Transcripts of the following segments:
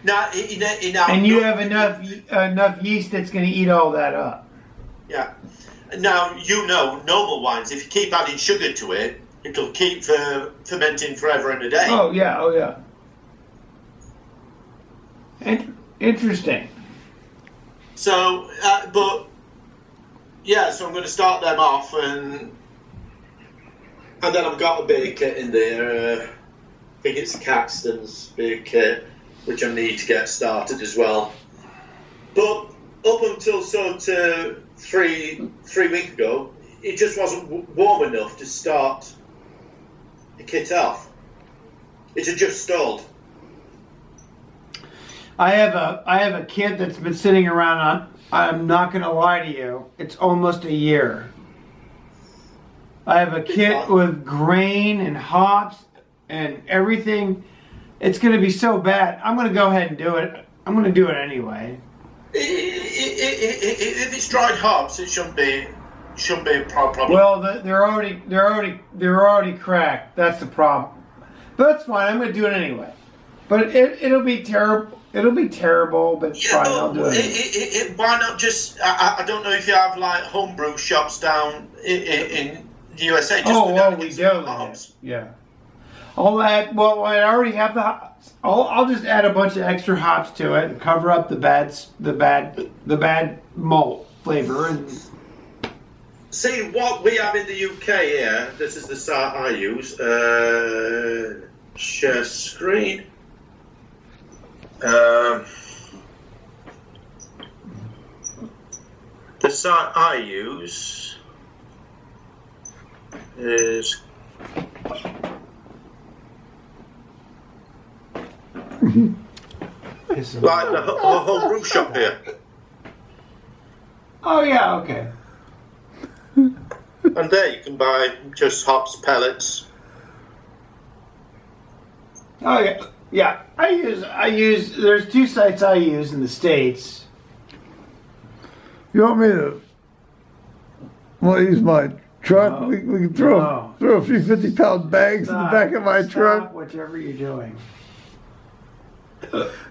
Now, and you have enough yeast that's going to eat all that up. Yeah. Now, normal wines, if you keep adding sugar to it, it'll keep fermenting forever and a day. Oh, yeah. Interesting. So, so I'm going to start them off, and then I've got a beer kit in there. I think it's Caxton's beer kit, which I need to get started as well. But up until sort of three weeks ago, it just wasn't warm enough to start the kit off. It had just stalled. I have a kit that's been sitting around on. I'm not going to lie to you. It's almost a year. I have a kit with grain and hops and everything. It's going to be so bad. I'm going to go ahead and do it. I'm going to do it anyway. If it's dried hops, it shouldn't be a problem. Well, they're already cracked. That's the problem. But that's fine. I'm going to do it anyway. But it'll be terrible. It'll be terrible, but fine. I'll do it. Why not just? I don't know if you have like homebrew shops down in the USA. Just we do. Yeah. I'll add. Well, I already have the hops. I'll just add a bunch of extra hops to it and cover up the bad malt flavor and. See what we have in the UK here. This is the site I use. Share screen. The site I use is like the whole brew shop here. Oh yeah, okay. And there you can buy just hops, pellets. Oh yeah. Yeah, I use. There's two sites I use in the States. You want me to? Use my truck? No. We can throw a few 50-pound bags in the back of my truck. Whatever you're doing.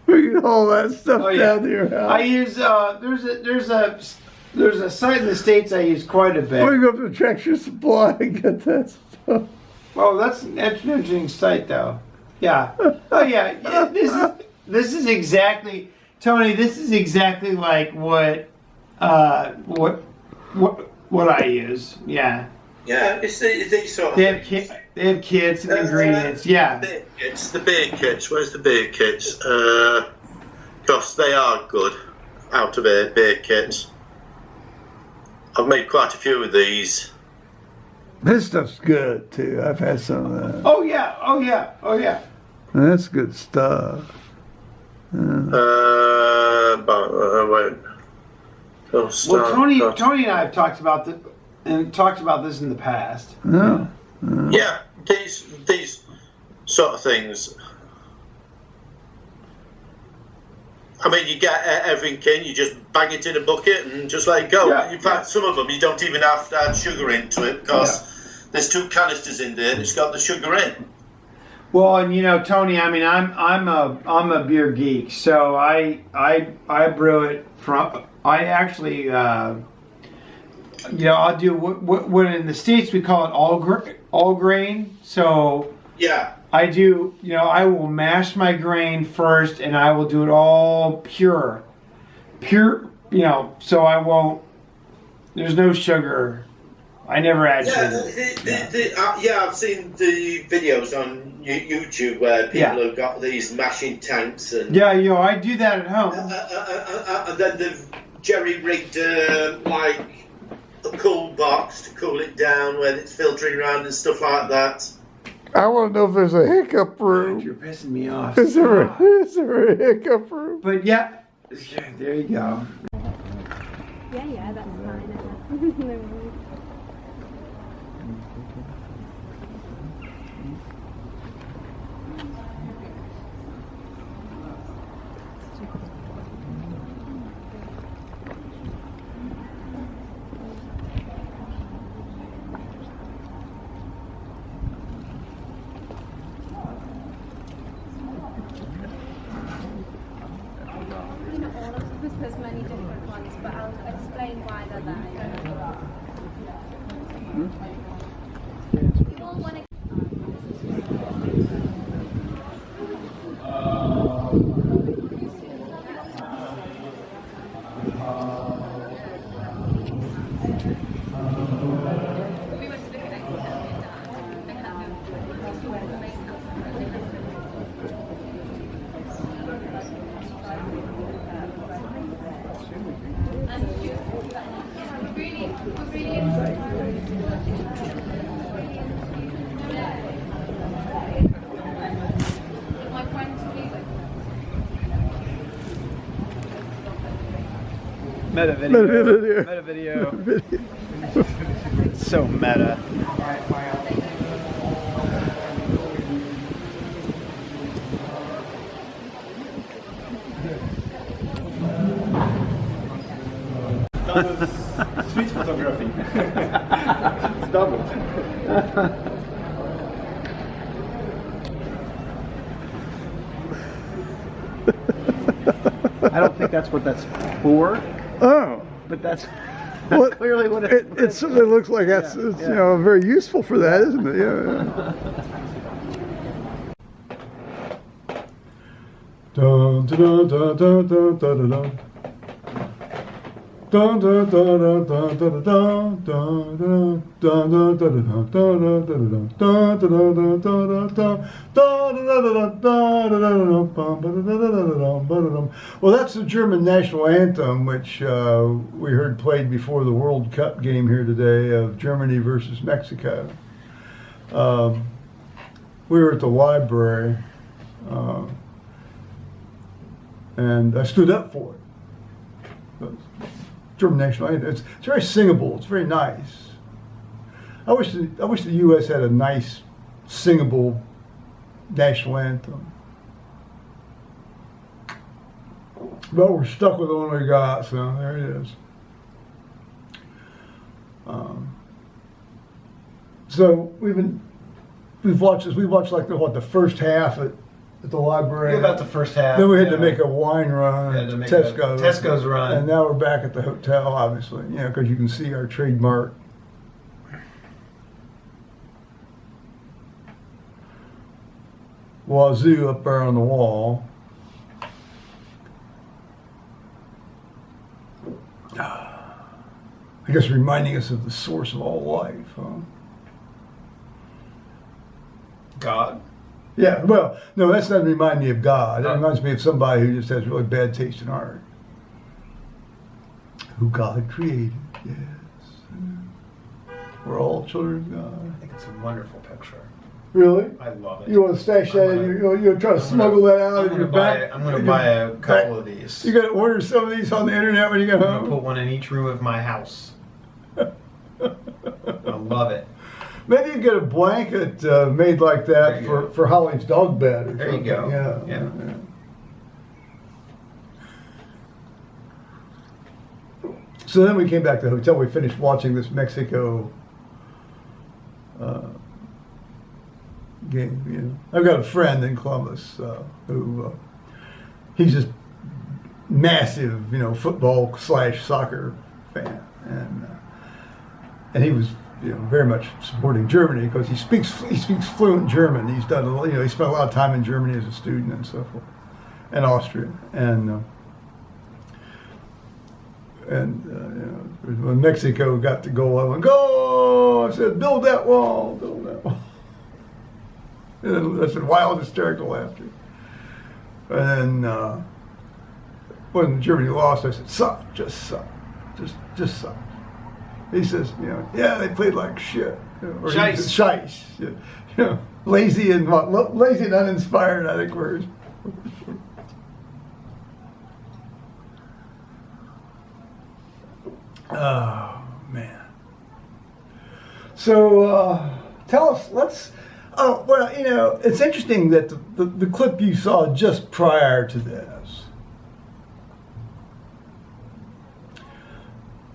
We can haul that stuff down to your house. I use. There's a site in the States I use quite a bit. Or you go up to Tractor Supply and get that stuff. Oh, that's an interesting site, though. Yeah. Oh, yeah. This is exactly, Tony. This is exactly like what I use. Yeah. Yeah, it's these sort of. They have kits and ingredients. Yeah. The beer kits. Where's the beer kits? Because they are good out of beer kits. I've made quite a few of these. This stuff's good too. I've had some of that. Oh yeah. That's good stuff. But I won't. Well, Tony and I have talked about this in the past. Yeah. Yeah, these sort of things. I mean, you get everything in, you just bang it in a bucket and just let it go. Yeah, in fact, some of them you don't even have to add sugar into it because there's 2 canisters in there and it's got the sugar in. Well, and Tony, I mean, I'm a beer geek, so I brew it from. I actually, I'll do what in the States we call it all grain. So yeah, I do. I will mash my grain first, and I will do it all pure. So I won't. There's no sugar. I never add sugar. I've seen the videos on YouTube where people have got these mashing tanks and I do that at home. And then they've jerry-rigged like a cool box to cool it down when it's filtering around and stuff like that. I want to know if there's a hiccup room. You're pissing me off. Is there a hiccup room? But there you go. Yeah, that's fine. No worries. but I'll explain why they're there. You all want to. Meta video. Meta Meta video. video. So meta. Street photography. It's double. I don't think that's what that's for, Oh. but that's Well, clearly what it certainly looks like that's it's, yeah. you know, very useful for that, isn't it? Yeah. Dun, dun, dun, dun, dun, dun, dun. Dun, dun, dun, dun, dun, dun, dun, dun, dun, dun, dun, dun, dun. Well, that's the German national anthem, which we heard played before the World Cup game here today of Germany versus Mexico. We were at the library, and I stood up for it. German national anthem. It's very singable. It's very nice. I wish the U.S. had a nice singable national anthem. But we're stuck with the one we got, so there it is. So we've watched this. We watched like the first half at the library. Yeah, about the first half. Then we had to yeah. make a wine run Yeah, at to make Tesco's. a Tesco's run. And now we're back at the hotel, obviously, you know, because you can see our trademark. Wazoo up there on the wall. I guess reminding us of the source of all life, huh? God. Yeah, well, no, that's not remind me of God. It Oh. reminds me of somebody who just has really bad taste in art. Who God created, yes. We're all children of God. I think it's a wonderful picture. Really? I love it. You want to stash that? You're trying to smuggle that out of your back? I'm going to buy a couple of these. You got to order some of these on the internet when you get I'm going to home? put one in each room of my house. I love it. Maybe you get a blanket made like that There you go. for Holly's dog bed or There you something. go. Yeah. Yeah. So then we came back to the hotel. We finished watching this Mexico game. You know, I've got a friend in Columbus who he's just massive, you know, football / soccer fan, and he was, you know, very much supporting Germany because he speaks fluent German. He's done, you know, he spent a lot of time in Germany as a student and so forth, and Austria, and you know, when Mexico got the goal, I went, "Go!" I said, "Build that wall, build that wall." And then I said, wild hysterical laughter. And then when Germany lost, I said, "Suck, just suck, just suck." He says, you know, yeah, they played like shit. You know, or Shice. Shice. You know, lazy and uninspired, I think words. Oh, man. So, tell us, oh, well, you know, it's interesting that the clip you saw just prior to this,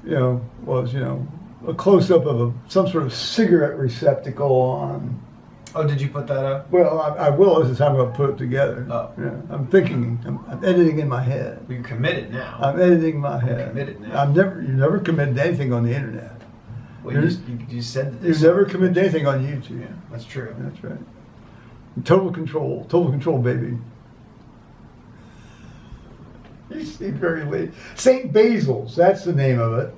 you know, was, you know, a close-up of some sort of cigarette receptacle Oh, did you put that up? Well, I will. This is how I'm going to put it together. Oh. Yeah, I'm thinking. I'm editing in my head. Well, you're committed now. I'm editing in my head. committed now. You never committed to anything on the internet. Well, you said that You've never committed to anything on YouTube. Yeah, that's true. That's right. Total control, baby. You seem very late. St. Basil's, that's the name of it.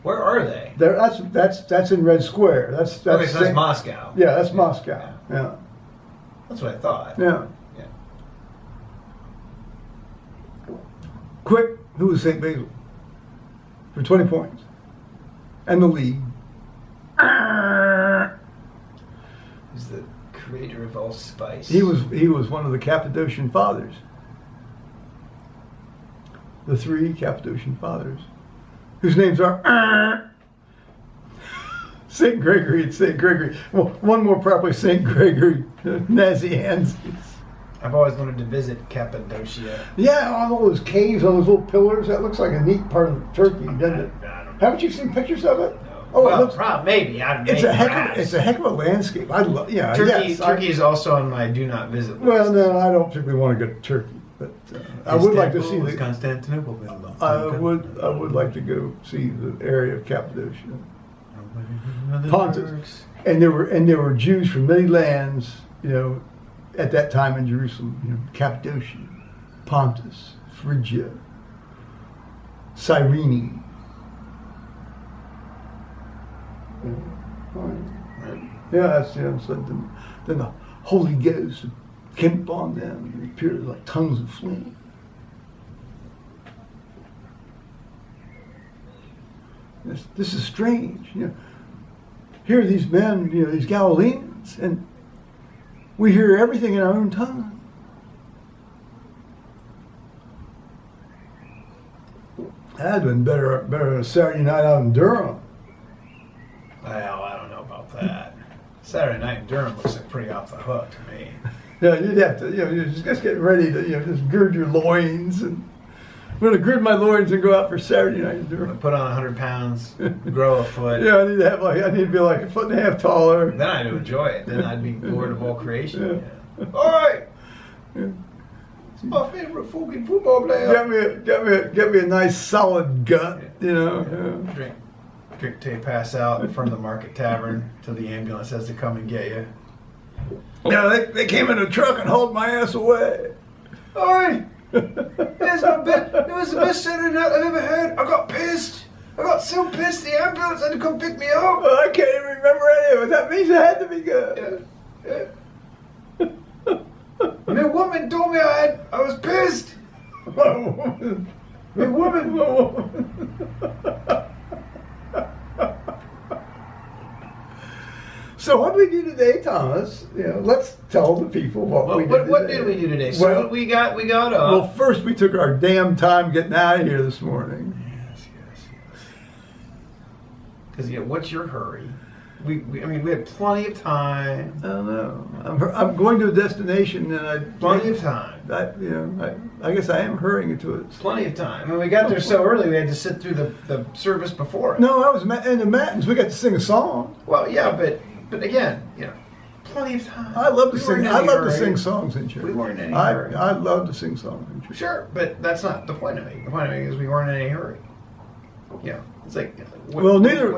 Where are they? That's in Red Square. That's Okay, so that's Moscow. Yeah, that's Moscow. Yeah. That's what I thought. Yeah. Yeah. Quick, who was St. Basil? For 20 points. And the lead. He's the creator of all spice. He was one of the Cappadocian fathers. The 3 Cappadocian fathers, whose names are St. Gregory and St. Gregory. Well, one more properly, St. Gregory Nazianzus. I've always wanted to visit Cappadocia. Yeah, all those caves, all those little pillars. That looks like a neat part of Turkey, doesn't it? I don't know. Haven't you seen pictures of it? No. Oh, well, it looks. maybe. It's a heck of a landscape. I love. Yeah, yes, Turkey is also on my do not visit list. Well, no, I don't particularly want to go to Turkey, but I would like to see Istanbul is the. Constantinople. I would like to go see the area of Cappadocia. Pontus. And there were Jews from many lands, at that time in Jerusalem, Cappadocia, Pontus, Phrygia, Cyrene. Yeah, that's so then the Holy Ghost came upon them and appeared like tongues of flame. This is strange. Here are these men, these Galileans, and we hear everything in our own tongue. That'd been better than a Saturday night out in Durham. Well, I don't know about that. Saturday night in Durham looks like pretty off the hook to me. Yeah, you'd have to, you just get ready to, just gird your loins, and I'm going to gird my loins and go out for Saturday night in Durham. Put on 100 pounds, grow a foot. Yeah, I need to be like a 1.5 feet taller. Then I'd enjoy it. Then I'd be Lord of all creation. Yeah. All right. Yeah. It's my favorite fucking football player. Get me a nice solid gut, Yeah. Drink till you pass out in front of the Market Tavern till the ambulance has to come and get you. Yeah, they came in a truck and hauled my ass away. All right. It was the best Saturday night I've ever had. I got pissed. I got so pissed the ambulance had to come pick me up. Well, I can't even remember any of it. That means it had to be good. Yeah. My woman told me I was pissed. My woman. So what did we do today, Thomas? Let's tell the people what we did today. What did we do today? So well, we got up. Well, first we took our damn time getting out of here this morning. Yes. Because what's your hurry? We had plenty of time. I don't know. I'm going to a destination, and Plenty of time. I guess I am hurrying into it. Plenty of time. We got there so early we had to sit through the service before it. No, I was in the matins. We got to sing a song. Well, yeah, but again, plenty of time. I love to sing. I love to sing songs in church. We weren't in any hurry. I love to sing songs in church. Sure, but that's not the point of it. The point of it is we weren't in any hurry. It's like. Neither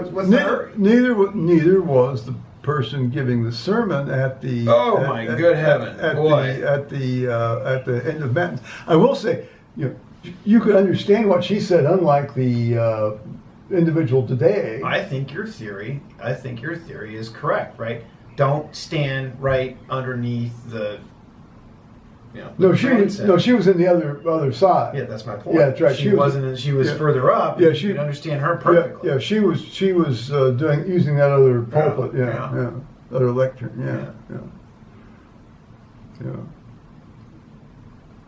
was the person giving the sermon at the. Oh my good heaven! At the end of matins. I will say, you could understand what she said, unlike the individual today. I think your theory is correct, right? Don't stand right underneath the. No, she was in the other side. Yeah, that's my point. Yeah, that's right. She wasn't. She was further up. Yeah, you could understand her perfectly. Yeah, she was using that other pulpit. Yeah. Other lectern. Yeah.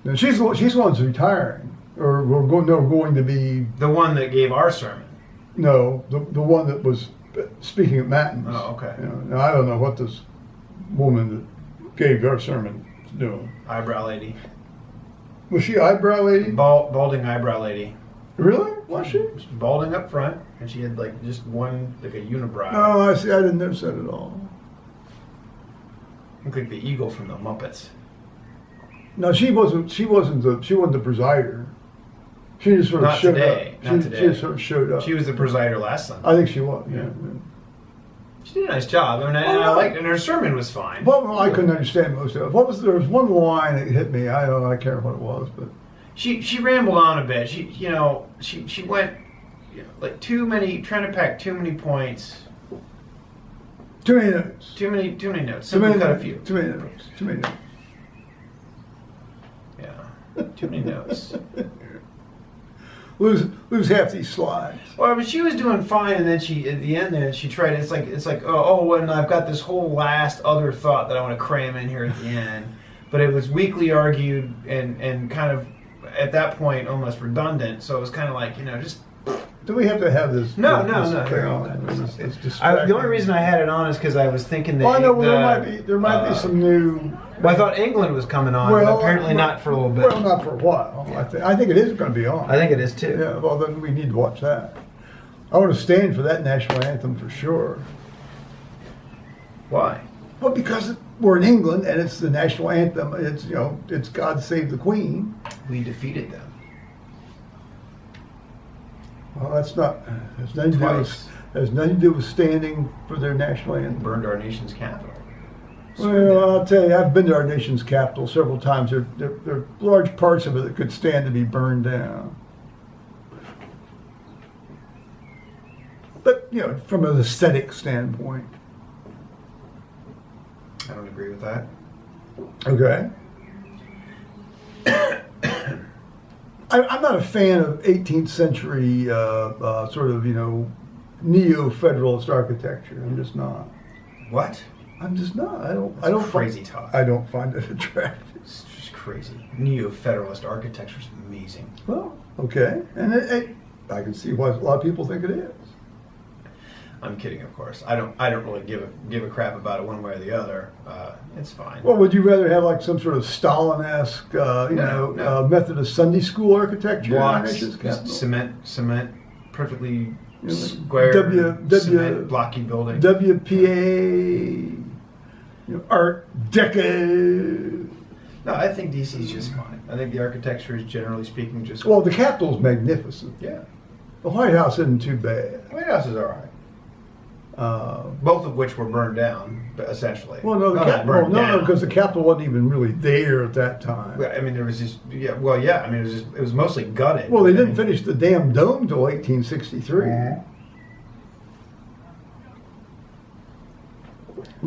Now she's the one who's retiring, or we're going to be the one that gave our sermon. No, the one that was speaking at matins. Oh, okay. Now I don't know what this woman that gave our sermon is doing. Eyebrow lady. Was she eyebrow lady? Balding eyebrow lady. Really? Was she? She was balding up front, and she had just one, a unibrow. Oh, I see. I didn't notice that at all. Looked like the eagle from the Muppets. No, she wasn't the presider. She just sort of Not showed today. up. Not She today. just sort of showed up. She was the presider last Sunday. I think she was. Yeah. She did a nice job. I mean, I liked, and her sermon was fine. Well, I couldn't understand most of it. There was one line that hit me. I don't know. I can't remember what it was, but She rambled on a bit. She went like trying to pack too many points. too many notes. Too many notes. Too many Simply cut a notes. few. Too many notes. Too many notes. Yeah. Too many notes. Lose half these slides. Well, but she was doing fine, and then at the end there she tried. It's like oh, and I've got this whole last other thought that I want to cram in here at the end, but it was weakly argued and kind of at that point almost redundant. So it was kind of like just. Do we have to have this? No. thing on? The only reason I had it on is because I was thinking that. Well, I know there might be some new. Well, I thought England was coming on, but apparently not for a little bit. Well, not for a while. Yeah. I think it is going to be on. I think it is too. Yeah. Well, then we need to watch that. I want to stand for that national anthem for sure. Why? Well, because we're in England and it's the national anthem. It's it's God Save the Queen. We defeated them. Well, that's not. Has nothing to do with standing for their national anthem. Burned our nation's capital. Well, I'll tell you, I've been to our nation's capital several times. There are large parts of it that could stand to be burned down. But, from an aesthetic standpoint. I don't agree with that. Okay. I'm not a fan of 18th century sort of, neo-federalist architecture. I'm just not. What? I'm just not. I don't. Crazy talk. I don't find it attractive. It's just crazy. Neo-federalist architecture is amazing. Well, okay, and I can see why a lot of people think it is. I'm kidding, of course. I don't really give a crap about it one way or the other. It's fine. Well, would you rather have like some sort of Stalin-esque, No. Methodist Sunday school architecture? Blocks, in our nation's capital? cement, perfectly You know, square, cement, blocky building. WPA, Art Deco. No, I think DC's just fine. I think the architecture is generally speaking just. Well, the Capitol's magnificent. Yeah. The White House isn't too bad. White House is all right. Both of which were burned down, essentially. Well, no, because the Capitol wasn't even really there at that time. Well, I mean, there was just I mean, it was mostly gutted. Well, they didn't finish the damn dome till 1863.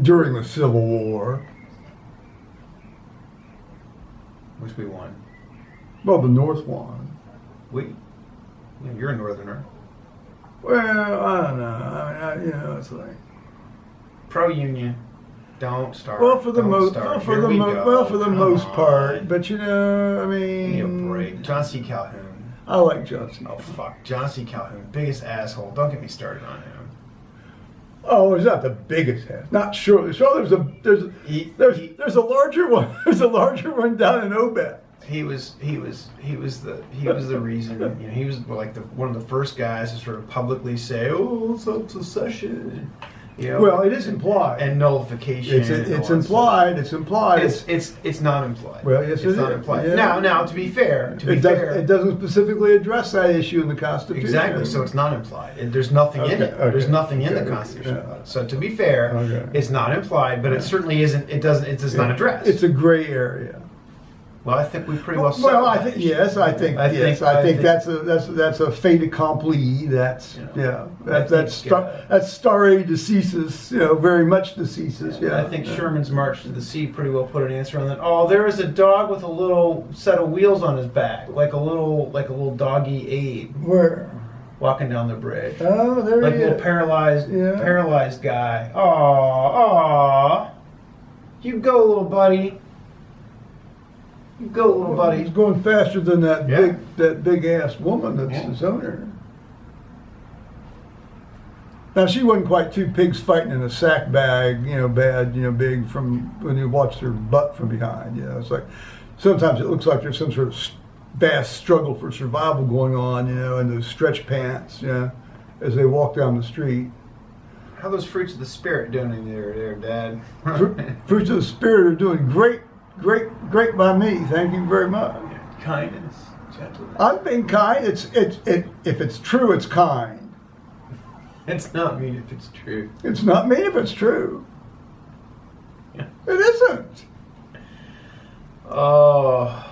During the Civil War. Which we won. Well, the North won. You're a northerner. Well, I don't know. I mean, it's like Pro-union. Don't start. well for the most Come part. on. But I mean, Give me a break. John C. Calhoun. I like Johnson. Oh fuck, John C. Calhoun, biggest asshole. Don't get me started on him. Oh, he's not the biggest ass. Not surely. So there's a larger one. There's a larger one down in Obed. He was the reason. He was like one of the first guys to sort of publicly say, "Oh, it's secession." Well, it is implied. And nullification. It's implied. It's implied. It's not implied. Well, yes, it's not implied. Yeah. Now, to be fair, it doesn't specifically address that issue in the Constitution. Exactly. So it's not implied. There's nothing in it. There's nothing in the Constitution about it. So to be fair, it's not implied, but it certainly isn't. It does not address. It's a gray area. Well, I think we pretty well. Well, I think yes. I think that's a fait accompli. That's stare decisis. Very much decisis. Yeah. I think Sherman's March to the Sea pretty well put an answer on that. Oh, there is a dog with a little set of wheels on his back, like a little doggy Abe. Where? Walking down the bridge. Oh, there like he a little is. paralyzed guy. Aw. You go, little buddy. Go, little buddy. He's going faster than that big ass woman that's his owner. Now she wasn't quite two pigs fighting in a sack bag, big from when you watched her butt from behind. It's like sometimes it looks like there's some sort of vast struggle for survival going on, in those stretch pants, as they walk down the street. How are those fruits of the spirit doing in there, Dad? Fruits of the Spirit are doing great by me. Thank you very much. Kindness, gentleness. I've been kind. If it's true, it's kind. It's not mean if it's true. It's not mean if it's true. Yeah. It isn't. Oh.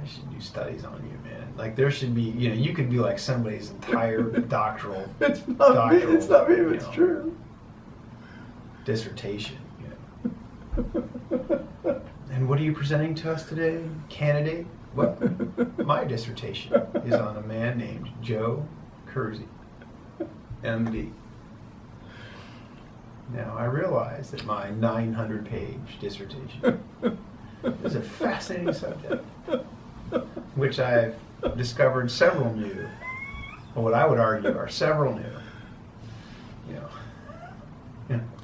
I should do studies on you, man. Like there should be, you could be like somebody's entire doctoral. It's not mean if it's true. Dissertation. And what are you presenting to us today, candidate? Well, my dissertation is on a man named Joe Kersey, MD. Now, I realize that my 900-page dissertation is a fascinating subject, which I've discovered several new, or what I would argue are several new,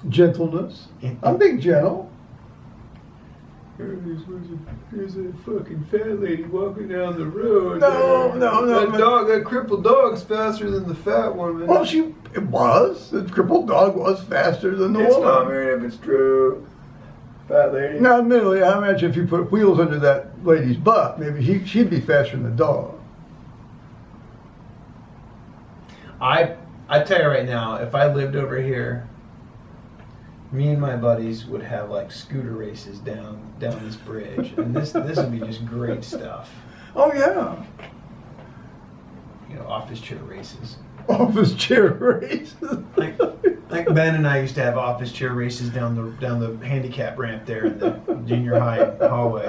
Gentleness. I'm being gentle. There's a fucking fat lady walking down the road. No. That crippled dog's faster than the fat woman. Well, it was. The crippled dog was faster than the woman. It's not mean if it's true. Fat lady. Now, admittedly, I imagine if you put wheels under that lady's butt, maybe she'd be faster than the dog. I tell you right now, if I lived over here, me and my buddies would have like scooter races down this bridge, and this would be just great stuff. Oh yeah. Office chair races. Office chair races. like Ben and I used to have office chair races down the handicap ramp there in the junior high hallway.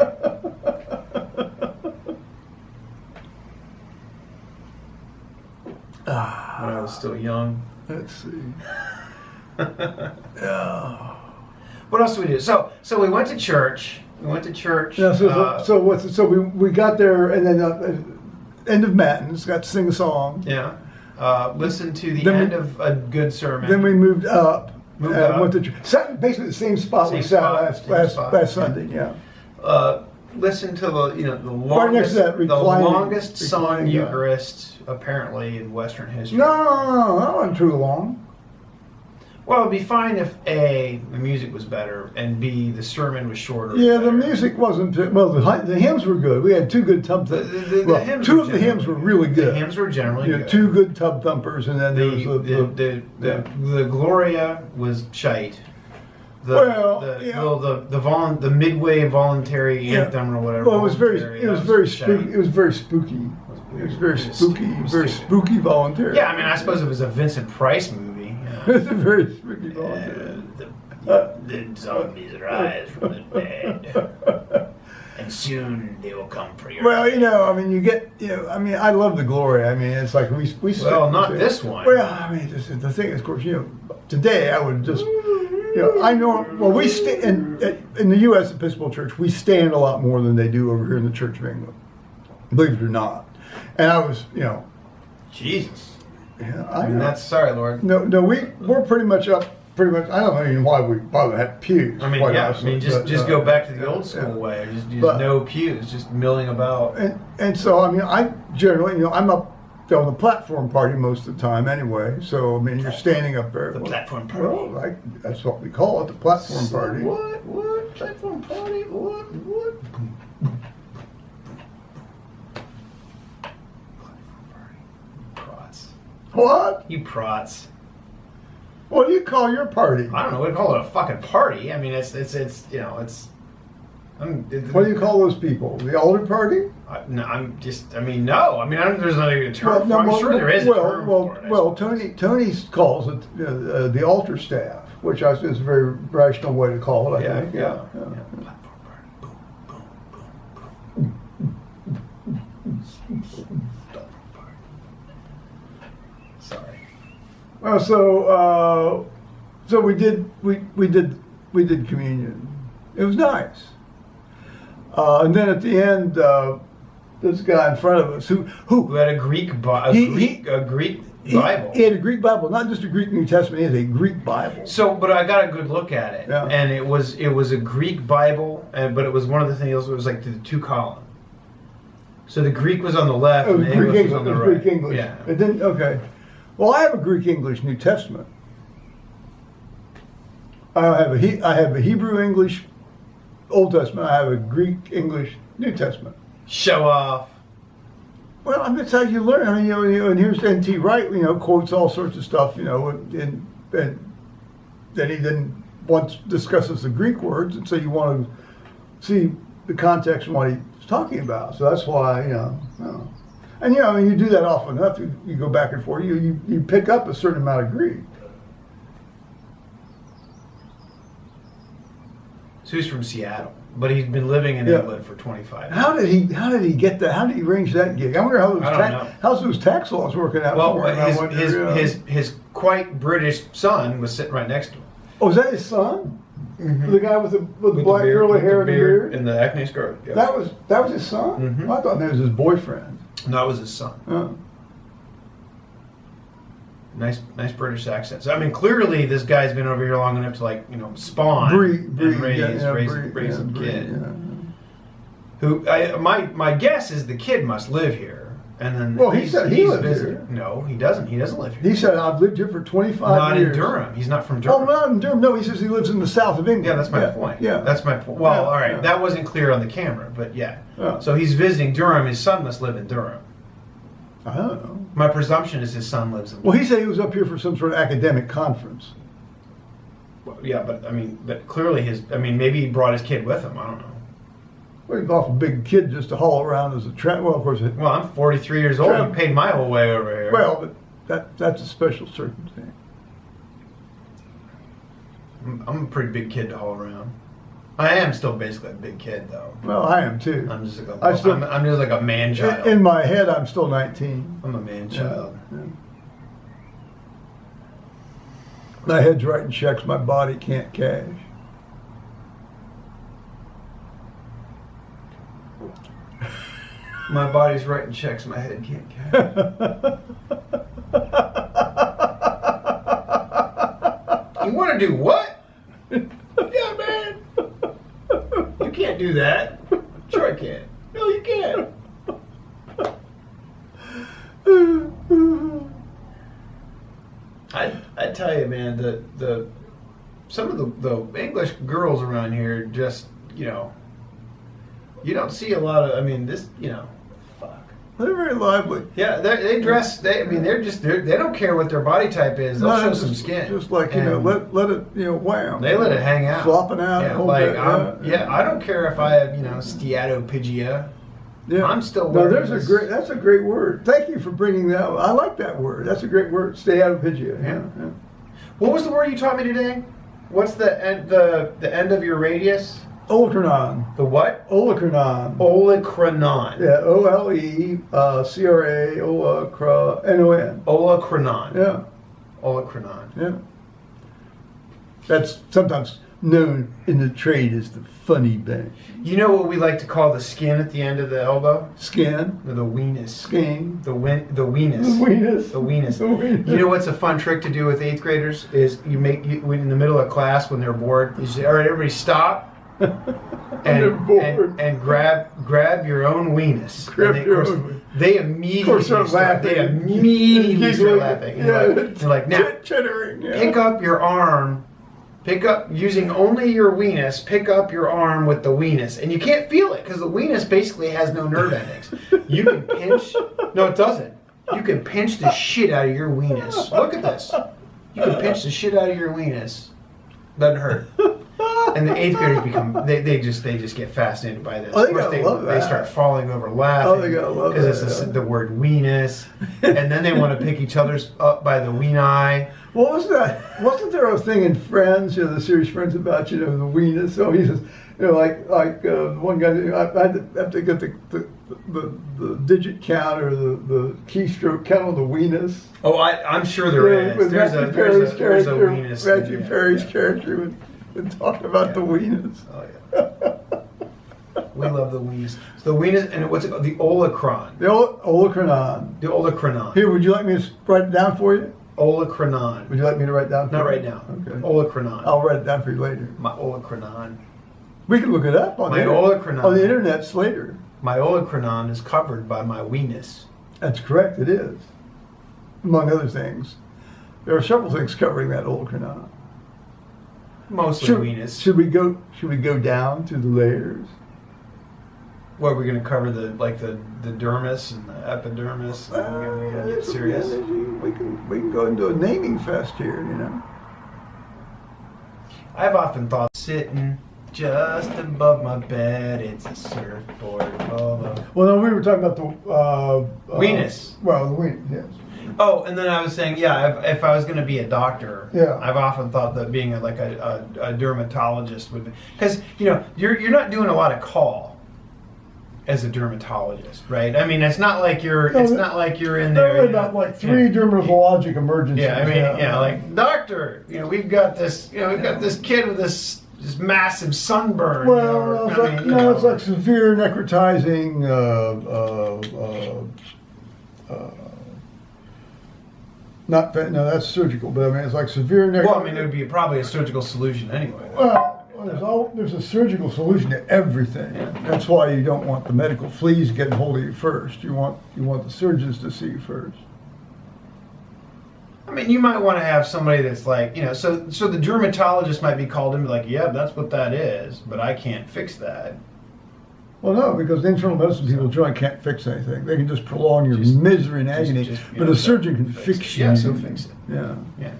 When I was still young. Let's see. Yeah. What else did we do? So we went to church. Yeah. So we got there, and then end of matins, got to sing a song. Yeah. Listened to the end of a good sermon. Then we moved up. Went to church. Sat basically the same spot we sat last Sunday. Yeah. Listened to the right next to that longest sung Eucharist apparently in Western history. No, that wasn't too long. Well, it'd be fine if A, the music was better, and B, the sermon was shorter. Yeah, the music wasn't. Well, the hymns were good. We had two good tub thumpers. Two of the hymns were really good. The hymns were generally good. Two good tub thumpers, and then there was the Gloria was shite. The midway voluntary anthem or whatever. Well, it was very spooky. It was very spooky. Very spooky voluntary. Yeah, I mean, I suppose it was a Vincent Price movie. It's a very spooky voluntary. The zombies rise from the dead, and soon they will come for your. Well, I love the glory. I mean, it's like we. Well, not this one. Well, I mean, the thing is, of course, today I would just. I know. Well, we in the U.S. Episcopal Church, we stand a lot more than they do over here in the Church of England. Believe it or not. And I was, Jesus. Yeah, I mean, that's sorry, Lord. No, we're pretty much up. Pretty much. I don't know even why we bother to have pews. I mean, just go back to the old school way. Just no pews, just milling about. And so, I mean, I generally, I'm up on the platform party most of the time anyway. So, I mean, you're standing up there. The platform party. Well, that's what we call it, the platform party. What? Platform party? What? What? You prots. What do you call your party? I don't know. We call it a fucking party. I mean, it's. What do you call those people? The altar party? No. I mean, there's not even a term for it. I'm sure there is a term for it. Well, Tony calls it the altar staff, which is a very rational way to call it, I think. Yeah. Platform party. Boom, boom, boom, boom. Sorry. Well, so we did communion. It was nice. And then at the end, this guy in front of us who had a Greek Bible. He had a Greek Bible, not just a Greek New Testament. He had a Greek Bible. So, but I got a good look at it, and it was a Greek Bible, but it was one of the things. It was like the two column. So the Greek was on the left, and the English was on the right. Greek English. Yeah. It didn't. Okay. Well, I have a Greek English New Testament. I have a Hebrew English Old Testament. I have a Greek English New Testament. Show off. Well, that's how you learn. I mean, and here's N.T. Wright, quotes all sorts of stuff, and then he once discusses the Greek words, and so you want to see the context and what he's talking about. So that's why, and you do that often enough. You go back and forth. You pick up a certain amount of Greek. So he's from Seattle, but he's been living in England for 25 years. How did he get that? How did he arrange that gig? I wonder how's those tax laws working out? Well, his quite British son was sitting right next to him. Oh, is that his son? Mm-hmm. The guy with the black curly hair and the beard? And the acne scar. Yeah. That was his son? Mm-hmm. I thought that was his boyfriend. No, that was his son. Oh. Nice British accent. So I mean, clearly this guy's been over here long enough to spawn and raise a kid. Yeah. Who my guess is the kid must live here, and then he said he lives here. No, he doesn't. He doesn't live here. He said I've lived here for 25 not years. Not in Durham. He's not from Durham. Oh, not in Durham. No, he says he lives in the south of England. Yeah, that's my point. Yeah, that's my point. Well, all right, that wasn't clear on the camera, but yeah. So he's visiting Durham. His son must live in Durham. I don't know. My presumption is his son lives in Durham. Well, he said he was up here for some sort of academic conference. Well, yeah, but clearly maybe he brought his kid with him. I don't know. Well, he's awful big kid just to haul around as a well, of course. Well, I'm 43 years old. You paid my whole way over here. Well, but that's a special circumstance. I'm a pretty big kid to haul around. I am still basically a big kid, though. Well, I am too. I'm just like a man child. In my head, I'm still 19. I'm a man child. Yeah. My head's writing checks my body can't cash. My body's writing checks my head can't cash. You want to do what? Yeah, man. You can't do that. Sure I can. No, you can't. I tell you, man, the some of the English girls around here just, you don't see a lot of. I mean, this, fuck. They're very lively. Yeah, they dress. They don't care what their body type is. They'll show some skin. Just like let it wham. They let it hang out, flopping out. Yeah, I don't care if I have steatopygia. Yeah, I'm still wearing that's a great word. Thank you for bringing that. I like that word. That's a great word. Steatopygia. Yeah. What was the word you taught me today? What's the end of your radius? Olecranon. The what? Olecranon. Olecranon. Yeah, OLECRANON. Olecranon. Yeah. Olecranon. Yeah. That's sometimes known in the trade as the funny bone. You know what we like to call the skin at the end of the elbow? Skin. Or the weenus. Skin. The weenus. The weenus. The weenus. You know what's a fun trick to do with 8th graders is when in the middle of class when they're bored, you say, all right, everybody stop. and grab your own weenus. They immediately start laughing. They're like, now, pick up your arm. Using only your weenus, pick up your arm with the weenus. And you can't feel it because the weenus basically has no nerve endings. You can pinch. No, it doesn't. You can pinch the shit out of your weenus. Look at this. You can pinch the shit out of your weenus. Doesn't hurt. And the 8th graders become they just get fascinated by this. Oh, they start falling over laughing because it's the word weenus, and then they want to pick each other's up by the weenie. What was that? Wasn't there a thing in Friends, the series Friends about the weenus? So he says, one guy, I have to get the digit count or the keystroke count on the weenus. Oh, I'm sure there is. There's a weenus. Matthew Perry's character would talk about the weenus. Oh yeah. We love the weenus. So the weenus, and what's it called? The olecranon. The olecranon. The olecranon. Here, would you like me to write it down for you? Olecranon. Would you like me to write it down for you? Not right now. Okay. Olecranon. I'll write it down for you later. My olecranon. We can look it up on the internet later. My olecranon is covered by my weenus. That's correct, it is. among other things, there are several things covering that old canal. Mostly Should, venous. should we go down to the layers? What, we're going to cover the dermis and the epidermis? And we're going to get serious. We can go into a naming fest here, you know. I've often thought sitting just above my bed, it's a surfboard. Well, no, we were talking about the Venus. Well, the Venus, yes. Oh, and then I was saying, if I was going to be a doctor, Yeah. I've often thought that being a dermatologist would be, because you're not doing a lot of call as a dermatologist, right? I mean, it's not like you're in there. There about like 3 dermatologic emergencies. Yeah, I mean, like doctor, we've got this kid with this massive sunburn. Well, it's like severe necrotizing. That's surgical, but I mean it's like severe necrotizing. Well, I mean, it would be probably a surgical solution anyway. There's a surgical solution to everything. Yeah. That's why you don't want the medical fleas getting hold of you first. You want the surgeons to see you first. I mean, you might want to have somebody that's like, so the dermatologist might be called in and be like, yeah, that's what that is, but I can't fix that. Well, no, because the internal medicine people generally can't fix anything. They can just prolong your misery and agony, but a surgeon can fix you. Yeah, so fix it. Yeah. Yeah.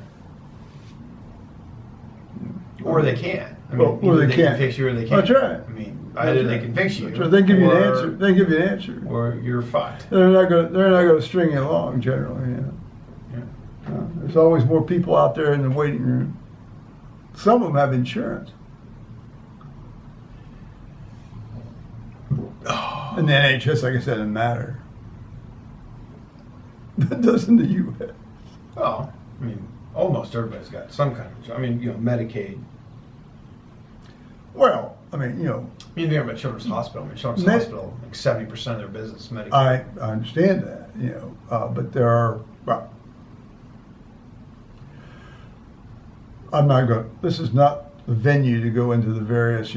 Or they can't. I Well, mean, or either they can can't. fix you or they can't. That's right. I mean, either they can fix you. That's right. They give you an or- answer. They give you an answer. Or you're fucked. They're not going to string you along generally. Yeah. There's always more people out there in the waiting room. Some of them have insurance. And the NHS, like I said, doesn't matter. That doesn't the U.S. Oh, I mean, almost everybody's got some kind of. I mean, Medicaid. Well, I mean, I mean, they're about Children's Hospital. I mean, Children's Med- Hospital, like 70% of their business is Medicaid. I understand that, but there are. Well, I'm not going. This is not the venue to go into the various,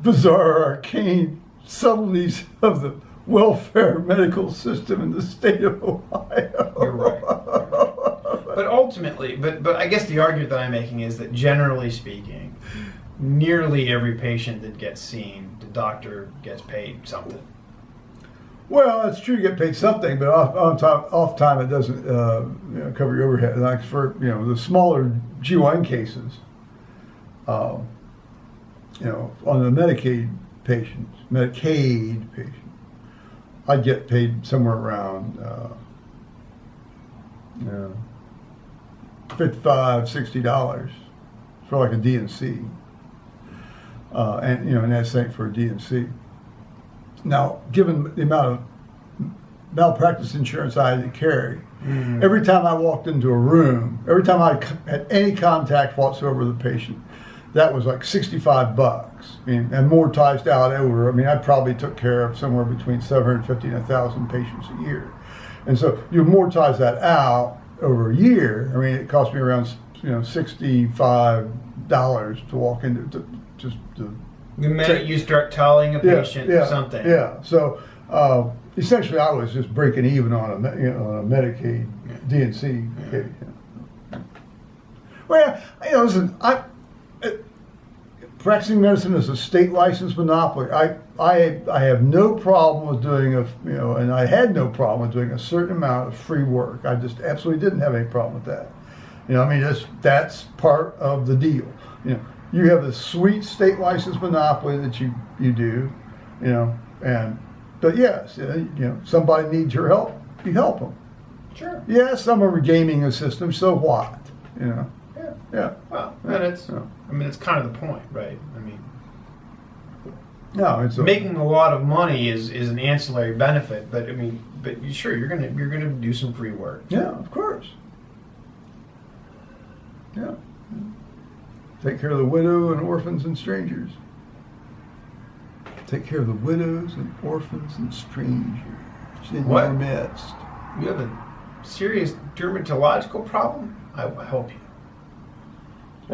bizarre, arcane subtleties of the welfare medical system in the state of Ohio. You're right. But ultimately, but I guess the argument that I'm making is that generally speaking, nearly every patient that gets seen, the doctor gets paid something. Well, it's true you get paid something, but off time it doesn't cover your overhead. Like for the smaller GYN cases, on the Medicaid patients, I'd get paid somewhere around $55-$60 for like a DNC, and that's saying for a DNC. Now, given the amount of malpractice insurance I had to carry, every time I walked into a room, every time I had any contact whatsoever with the patient, that was like $65. I mean, amortized out over. I mean, I probably took care of somewhere between 750 and 1,000 patients a year, and so you amortize that out over a year. I mean, it cost me around $65 to walk into just to. The minute you start telling a patient something. Yeah. So essentially, I was just breaking even on a Medicaid DNC case. Well, listen, practicing medicine is a state licensed monopoly. I have no problem with doing and I had no problem with doing a certain amount of free work. I just absolutely didn't have any problem with that. That's part of the deal. You have a sweet state licensed monopoly that you do, but yes, somebody needs your help, you help them. Sure. Yeah, some are gaming the system, so what? Yeah. Well, and it's kind of the point, right? I mean, no, it's making a lot of money is an ancillary benefit, but sure, you're gonna do some free work. Yeah, of course. Yeah. Take care of the widow and orphans and strangers. Take care of the widows and orphans and strangers in your midst. You have a serious dermatological problem? I will help you.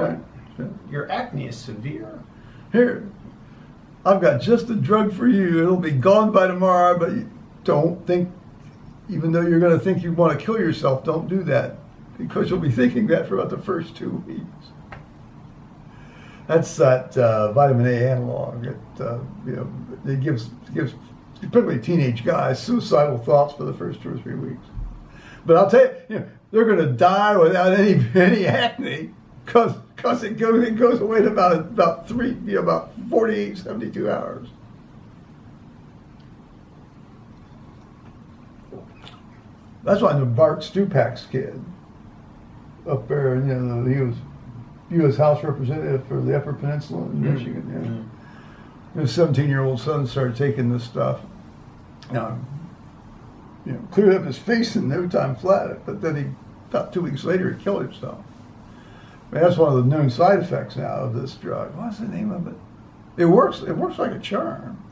Right. Your acne is severe. Here, I've got just the drug for you. It'll be gone by tomorrow, but don't think even though you're going to think you want to kill yourself, don't do that, because you'll be thinking that for about the first 2 weeks. That's that vitamin A analog. It gives particularly teenage guys suicidal thoughts for the first 2 or 3 weeks. But I'll tell you, they're going to die without any acne, because it goes away in about 48, 72 hours. That's why I knew Bart Stupak's kid up there. He was U.S. House Representative for the Upper Peninsula in Michigan. His 17-year-old son started taking this stuff. Cleared up his face in no time flat. But then about 2 weeks later, he killed himself. I mean, that's one of the known side effects now of this drug. What's the name of it? It works like a charm.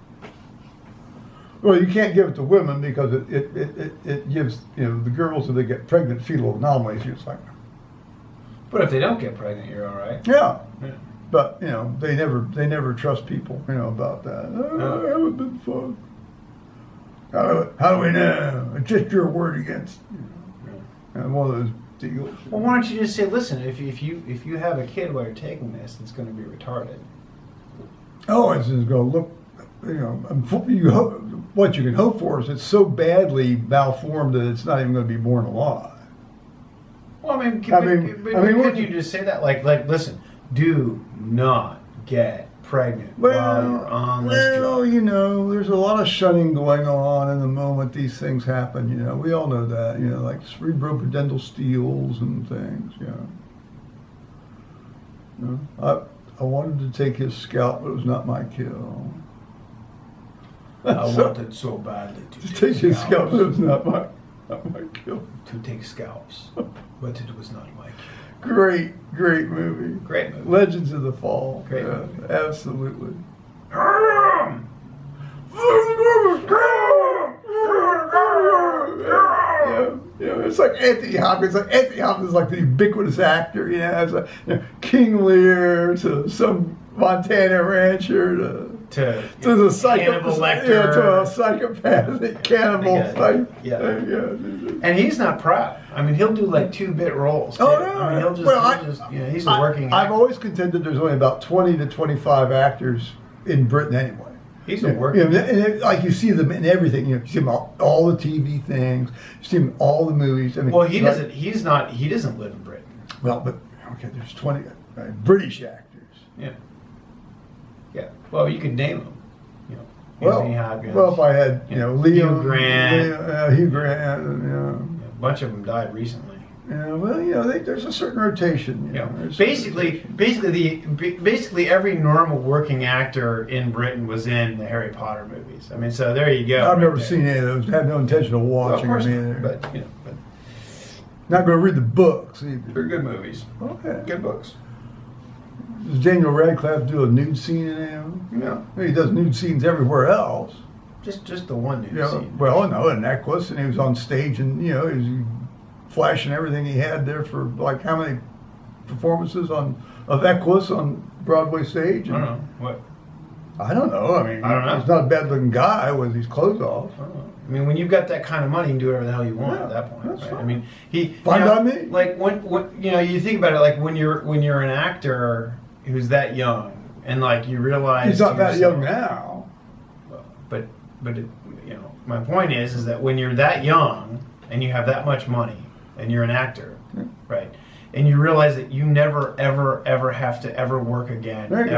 Well, you can't give it to women because it gives the girls, if they get pregnant, fetal anomalies. It's like. But if they don't get pregnant, you're all right. Yeah. But they never trust people about that. Oh, that would have been fun. How do we know? It's just your word against. And one of those deals. Well, why don't you just say, listen, if you have a kid while you're taking this, it's going to be retarded. Oh, it's just going to look. What you can hope for is it's so badly malformed that it's not even going to be born alive. Well, couldn't you just say that? Like, listen, do not get pregnant while you're on this drug. There's a lot of shunning going on in the moment these things happen. We all know that. Like cerebropudendal steals and things. I wanted to take his scalp, but it was not my kill. I wanted so badly to take his scalp, but it was not my kill. To take scalps, but it was not my kill. Great movie. Great movie. Legends of the Fall. Great movie. Absolutely. It's like Anthony Hopkins. Anthony Hopkins is like the ubiquitous actor. It's like King Lear to some Montana rancher to the to a psychopathic cannibal. And he's not proud. I mean, he'll do like 2-bit roles. Oh no! I mean, he's a working. I've always contended there's only about 20 to 25 actors in Britain anyway. He's a working. Like you see them in everything. You see them all the TV things. You see them in all the movies. I mean, well, he doesn't. He's not. He doesn't live in Britain. Well, but okay, there's 20 British actors. Yeah. Well, you could name them. Anthony Hopkins. Well, if I had Leo Hugh Grant, Hugh Grant, a bunch of them died recently. There's a certain rotation. Basically, every normal working actor in Britain was in the Harry Potter movies. I mean, so there you go. I've never seen any of those. I have no intention of watching them either. But not going to read the books either. They're good movies. Okay, good books. Does Daniel Radcliffe do a nude scene in them? No. He does nude scenes everywhere else. Just the one nude scene. Well, no, in Equus, and he was on stage, and he was flashing everything he had there for like how many performances of Equus on Broadway stage? I don't know. What? I don't know. I mean, I don't know. He's not a bad-looking guy with his clothes off. I mean, when you've got that kind of money, you can do whatever the hell you want at that point. That's right? fine. I mean, Fine by me. Like when you think about it, like when you're an actor who's that young, and like you realize he's not that young now. But my point is that when you're that young and you have that much money and you're an actor, right? And you realize that you never, ever have to ever work again, at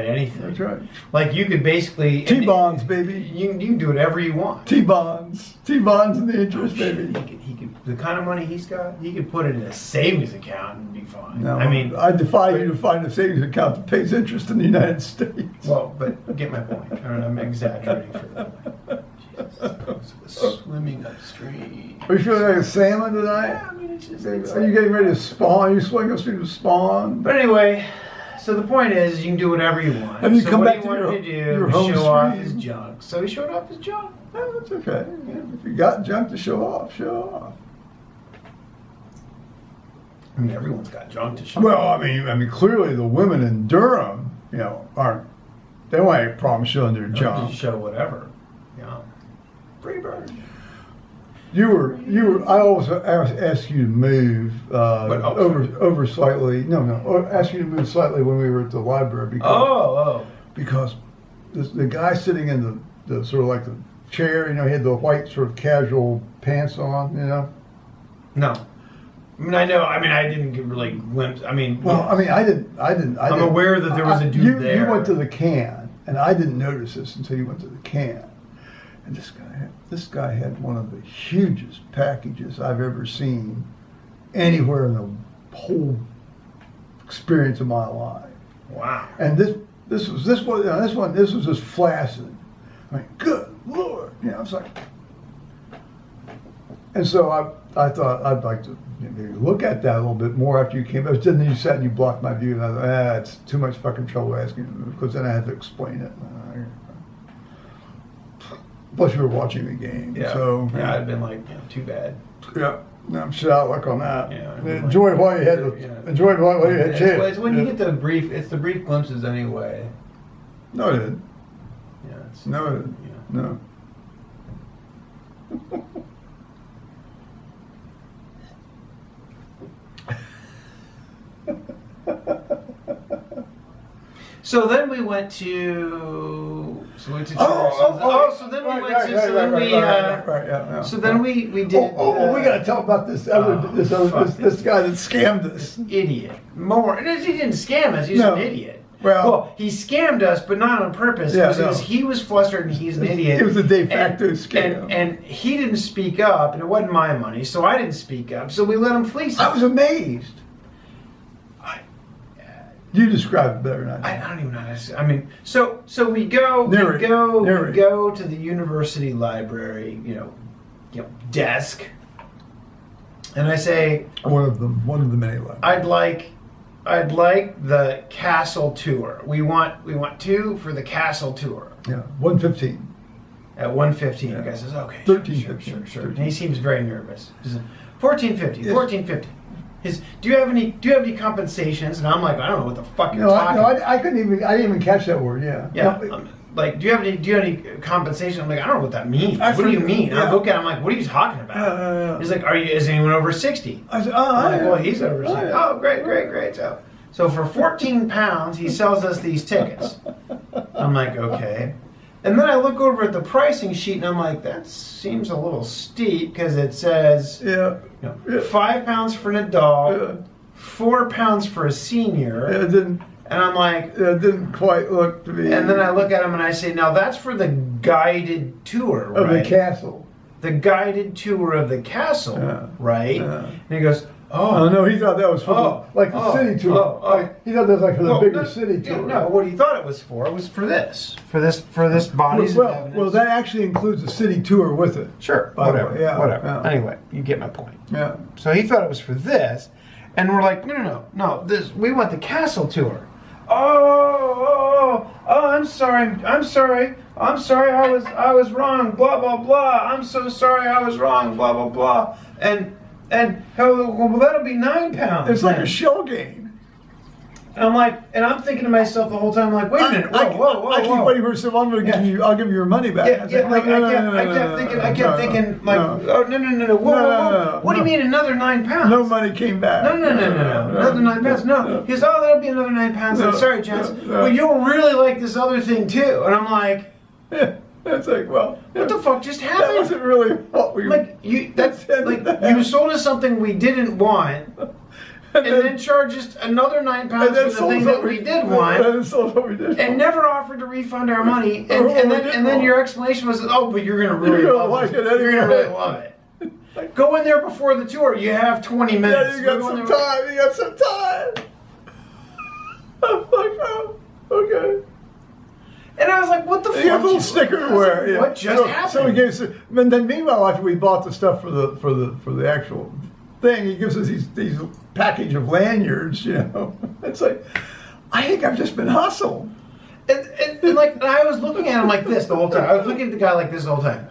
anything. That's right. Like you could basically T-bonds, baby. You can do whatever you want. T-bonds in the interest, baby. He could the kind of money he's got, he could put it in a savings account and be fine. No, I mean, I defy you to find a savings account that pays interest in the United States. Well, but get my point. I'm exaggerating for that. Jesus, swimming upstream. Are you feeling like a salmon tonight? Yeah, I mean, it's Are you getting ready to spawn? Are you swinging upstream to spawn? But anyway, so the point is, you can do whatever you want. And you so come what back he to wanted to your do home was show off stream. his junk. So he showed off his junk. Oh, that's okay. Yeah. If you got junk to show off, show off. I mean, everyone's got junk to show Well, off. I mean, clearly the women in Durham, they don't have any problem showing their They junk. just show whatever. Free bird. You were. I always asked you to move over slightly. No. Asked you to move slightly when we were at the library because the guy sitting in the sort of like the chair, he had the white sort of casual pants on, No. I mean, I know. I mean, I didn't get really glimpse. I mean, well, I didn't. I'm aware that there was a dude there. You went to the can, and I didn't notice this until you went to the can. And this guy had one of the hugest packages I've ever seen anywhere in the whole experience of my life. Wow. And this was just flaccid. I mean, good Lord, it's like. And so I thought I'd like to maybe look at that a little bit more after you came. But then you sat and you blocked my view, and I thought, it's too much fucking trouble asking you to move, because then I had to explain it. Plus, you were watching the game. Yeah. So I'd been like, too bad. Yeah. I'm shit out luck on that. Yeah. Enjoy it while you had a chance. It's when you get the brief. It's the brief glimpses anyway. No, it didn't. Yeah. No, it didn't. Yeah. No. So then we went to. So we went to. So then we went to. So then we. Yeah. So then we did. We got to tell about this this guy that scammed us. Idiot. More. He didn't scam us. He's an idiot. Well, he scammed us, but not on purpose. Because he was flustered and he's an idiot. It was a de facto scam. And he didn't speak up, and it wasn't my money, so I didn't speak up. So we let him fleece us. I was amazed. You describe it better than I do. I don't even know how to. I mean, so we go to the university library, desk, and I say one of the many libraries. I'd like the castle tour. We want 2 for the castle tour. Yeah, 1:15. At 1:15, the guy says, okay, 13:15. sure. And he seems very nervous. He says, 14:50. Do you have any compensations? And I'm like, I don't know what the fuck you're talking about. I didn't even catch that word. Yeah. Yeah. Like, do you have any compensation? I'm like, I don't know what that means. What do you mean? Yeah. I look at him like, what are you talking about? He's like, is anyone over 60? I said, I'm like, well, he's over 60. Oh, great. So for £14, he sells us these tickets. I'm like, okay. And then I look over at the pricing sheet and I'm like, that seems a little steep, because it says £5 for an adult, £4 for a senior. It didn't. And I'm like, it didn't quite look to me. And then I look at him and I say, now that's for the guided tour, right? Of the castle. The guided tour of the castle, right? And he goes, oh no, he thought that was for the city tour. He thought that was like for the bigger city tour. No, what he thought it was for this. For this bodies of evidence. Well, that actually includes the city tour with it. Sure, whatever. Yeah. Anyway, you get my point. Yeah. So he thought it was for this, and we're like, no. We want the castle tour. Oh, I'm sorry. I was wrong. Blah blah blah. I'm so sorry. I was wrong. Blah blah blah. And well, that'll be £9. It's like a shell game. And I'm thinking to myself the whole time, like, wait a minute, whoa. I keep waiting for someone to I'll give you your money back. I kept thinking, no, whoa. What do you mean another £9? No money came back. No, another £9. No, he goes, that'll be another £9. No, sorry, gents, but you'll really like this other thing too. And I'm like, it's like, well, what the fuck just happened? That wasn't really what we you sold us something we didn't want. And then charged us another £9 for the thing that we did want, and never offered to refund our money. And then your explanation was, but you're gonna really love it. You're gonna really love it. Go in there before the tour. You have 20 minutes. Yeah, you got some time. I'm like, oh, okay. And I was like, what the fuck? You got a little sticker to wear. Yeah. What just happened? So he gave us, and then meanwhile, after we bought the stuff for the actual thing, he gives us these package of lanyards. It's like, I think I've just been hustled. And I was looking at him like this the whole time. I was looking at the guy like this the whole time.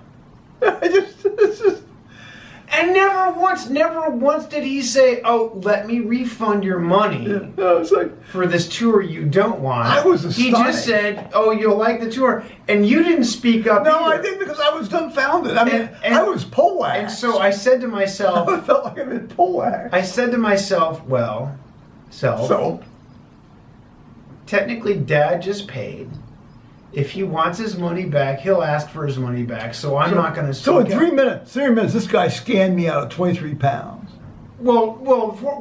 And never once did he say, "Oh, let me refund your money Yeah. No, it's like, for this tour you don't want." I was He just astonished. said, "Oh, you'll like the tour," and you didn't speak up. no, either. I think because I was dumbfounded. I mean, And- I was poleaxed. And so I said to myself, I felt like I'd been poleaxed. I said to myself, well, So, technically Dad just paid. If he wants his money back, he'll ask for his money back. So I'm not going to. So in 3 minutes, this guy scanned me out of 23 pounds. Well,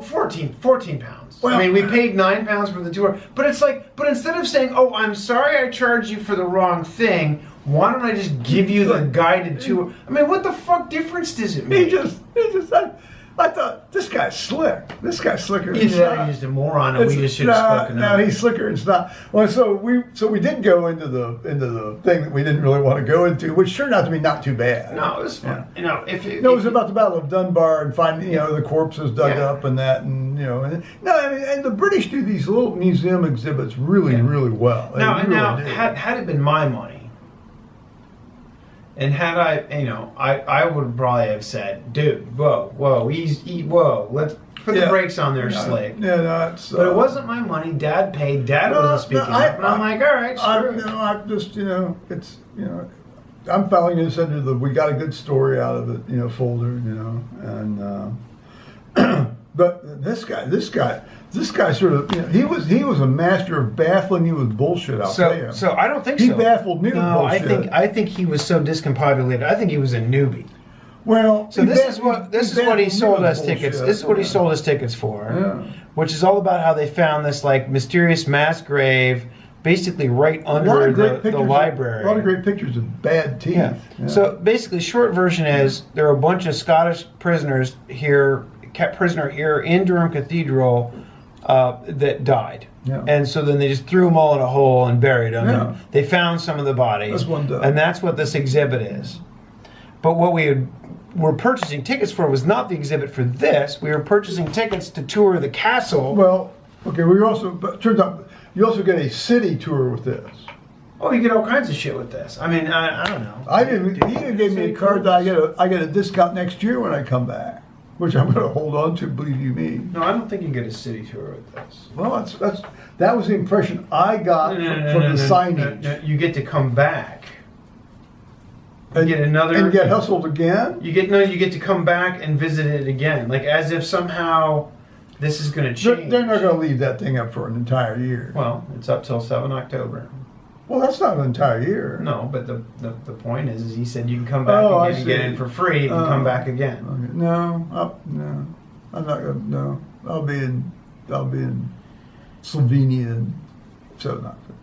14 pounds. Well- I mean, we paid £9 for the tour, but it's like, but instead of saying, "Oh, I'm sorry, I charged you for the wrong thing," why don't I just give you the guided tour? I mean, what the fuck difference does it make? I thought, this guy's slick. This guy's slicker than Either that or snot. he's a moron, and we just should have spoken No, up. he's slicker than snot. Well, so we did go into the thing that we didn't really want to go into, which turned out to be not too bad. No, it was fun. Yeah. You know, if No, it was about the Battle of Dunbar and finding, the corpses dug Yeah. up and that, and and the British do these little museum exhibits really, really well. They Now, really do. had it been my money, and had I would probably have said, "Dude, whoa, let's put the Yeah. brakes on there, Yeah, Slick." Yeah, no, it's. But it wasn't my money. Dad paid. Dad No, wasn't speaking no, up, and I'm like, "All right, screw it." I'm just, it's, I'm filing this under the "we got a good story out of it," folder, and but this guy sort of, he was a master of baffling you with bullshit. I'll tell you. So I don't think He so. baffled me with No, bullshit. I think he was so discombobulated. I think he was a newbie. Well, So this is what he sold us tickets. This is what he sold us tickets for, Yeah. which is all about how they found this like mysterious mass grave, basically right A lot under of great the pictures. library. A lot of great pictures of bad teeth. Yeah. Yeah. So basically, short version is there are a bunch of Scottish prisoners here, kept prisoner here in Durham Cathedral, that died. Yeah. And so then they just threw them all in a hole and buried them. Yeah. And they found some of the bodies. That's one done. And that's what this exhibit is. But what were purchasing tickets for was not the exhibit for this. We were purchasing tickets to tour the castle. Well, okay, but turns out you also get a city tour with this. Oh, you get all kinds of shit with this. I mean, I don't know. He even gave me a card that I get a discount next year when I come back, which I'm going to hold on to. Believe you me. No, I don't think you get a city tour with this. Well, that was the impression I got from the signage. No, you get to come back. You get another and get hustled again. You get to come back and visit it again, like as if somehow this is going to change. They're not going to leave that thing up for an entire year. Well, it's up till 7 October. Well, that's not an entire year. No, but the point is he said you can come back Oh, I again and get see. in for free and come back again. Okay. No, I'm not going to. No, I'll be in Slovenia in 7 October.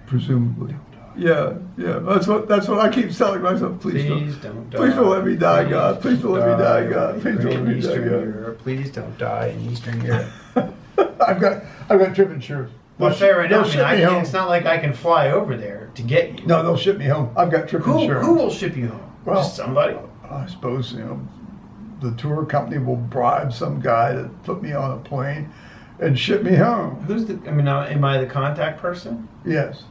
Presumably. Yeah. That's what I keep telling myself. Please don't let me die, God. Please don't let me die, God. Please don't let me die, God. Please don't die in Eastern Europe. I've got trip insurance. Well, I'll tell you right now, They'll ship me home. it's not like I can fly over there to get you. No, they'll ship me home. I've got trip insurance. Who will ship you home? Well, Just somebody? I suppose the tour company will bribe some guy to put me on a plane and ship me home. Am I the contact person? Yes.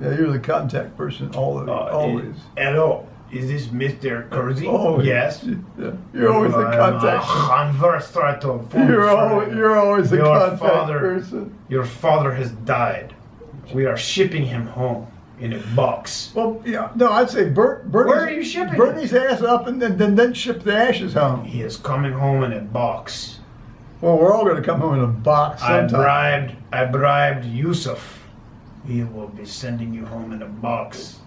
Yeah, you're the contact person always. Hello, is this Mr. Kersey? Always. Yes. Yeah. You're always the contact person. You're always the contact person. Your father has died. We are shipping him home in a box. Well, yeah. No, I'd say Where are you shipping Burn his ass up and then ship the ashes home. He is coming home in a box. Well, we're all going to come home in a box sometime. I bribed Yusuf. He will be sending you home in a box.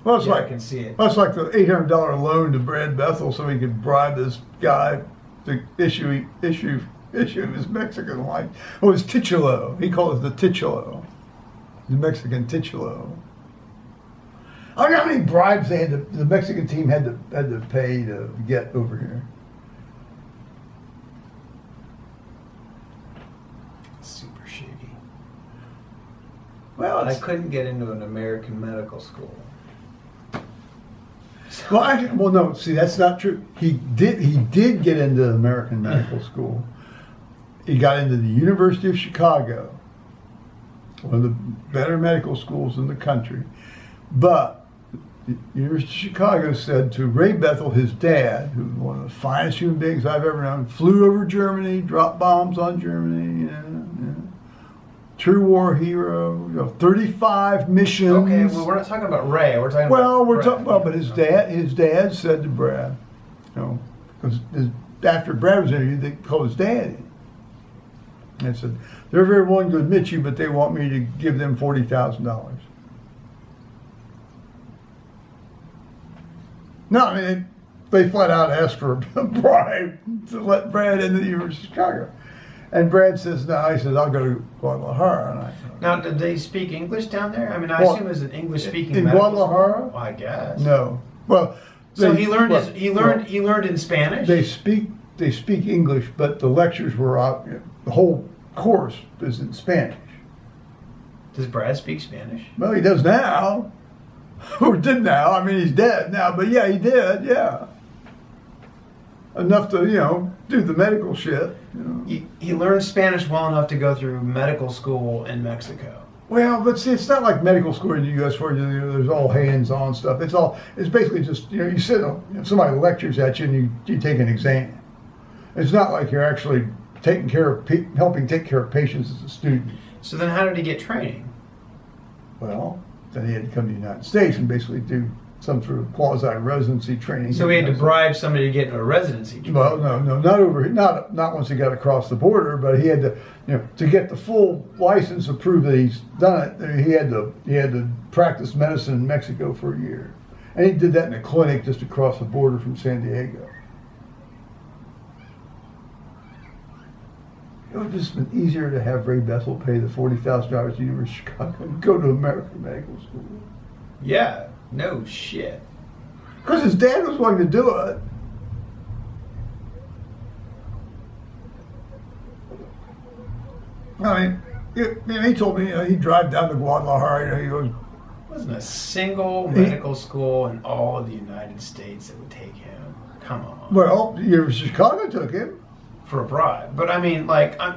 Well, it's I can see it. That's like the $800 loan to Brad Bethel so he could bribe this guy to issue his Mexican wife. Oh, it's titulo. He called it the titulo. The Mexican titulo. I don't know how many bribes the Mexican team had to pay to get over here. Super shitty. Well, I couldn't get into an American medical school. no. See, that's not true. He did get into American medical school. He got into the University of Chicago, one of the better medical schools in the country. But the University of Chicago said to Ray Bethel, his dad, who was one of the finest human beings I've ever known, flew over Germany, dropped bombs on Germany, true war hero, 35 missions. Okay, well, we're not talking about Ray. We're talking about we're Brad. talking about, but his dad said to Brad, because after Brad was interviewed, they called his dad in. And said, they're very willing to admit you, but they want me to give them $40,000. No, I mean, they flat out asked for a bribe to let Brad into the University of Chicago. And Brad says, no, he says, I'll go to Guadalajara. And Now, did they speak English down there? I mean, I Well, assume it was an English-speaking in medical Guadalajara? school. Well, I guess. No. Well, So he learned he learned in Spanish. They speak English, but the lectures were out. The whole course is in Spanish. Does Brad speak Spanish? Well, he does now, or did now. I mean, he's dead now, but yeah, he did. Yeah, enough to do the medical shit. He learned Spanish well enough to go through medical school in Mexico. Well, but see, it's not like medical school in the U.S. where there's all hands-on stuff. It's basically just you sit. Somebody lectures at you and you take an exam. It's not like you're actually taking care of helping take care of patients as a student. So then, how did he get training? Well, then he had to come to the United States and basically do some sort of quasi-residency training. So he had to bribe somebody to get into a residency. Well, no, not once he got across the border, but he had to get the full license to prove that he's done it. He had to practice medicine in Mexico for a year, and he did that in a clinic just across the border from San Diego. It would have just been easier to have Ray Bethel pay the $40,000 to the University of Chicago and go to American Medical School. Yeah, no shit. Because his dad was willing to do it. I mean, he told me he'd drive down to Guadalajara. He goes, Wasn't a single medical school in all of the United States that would take him. Come on. well, the University of Chicago took him. For a bribe. But I mean,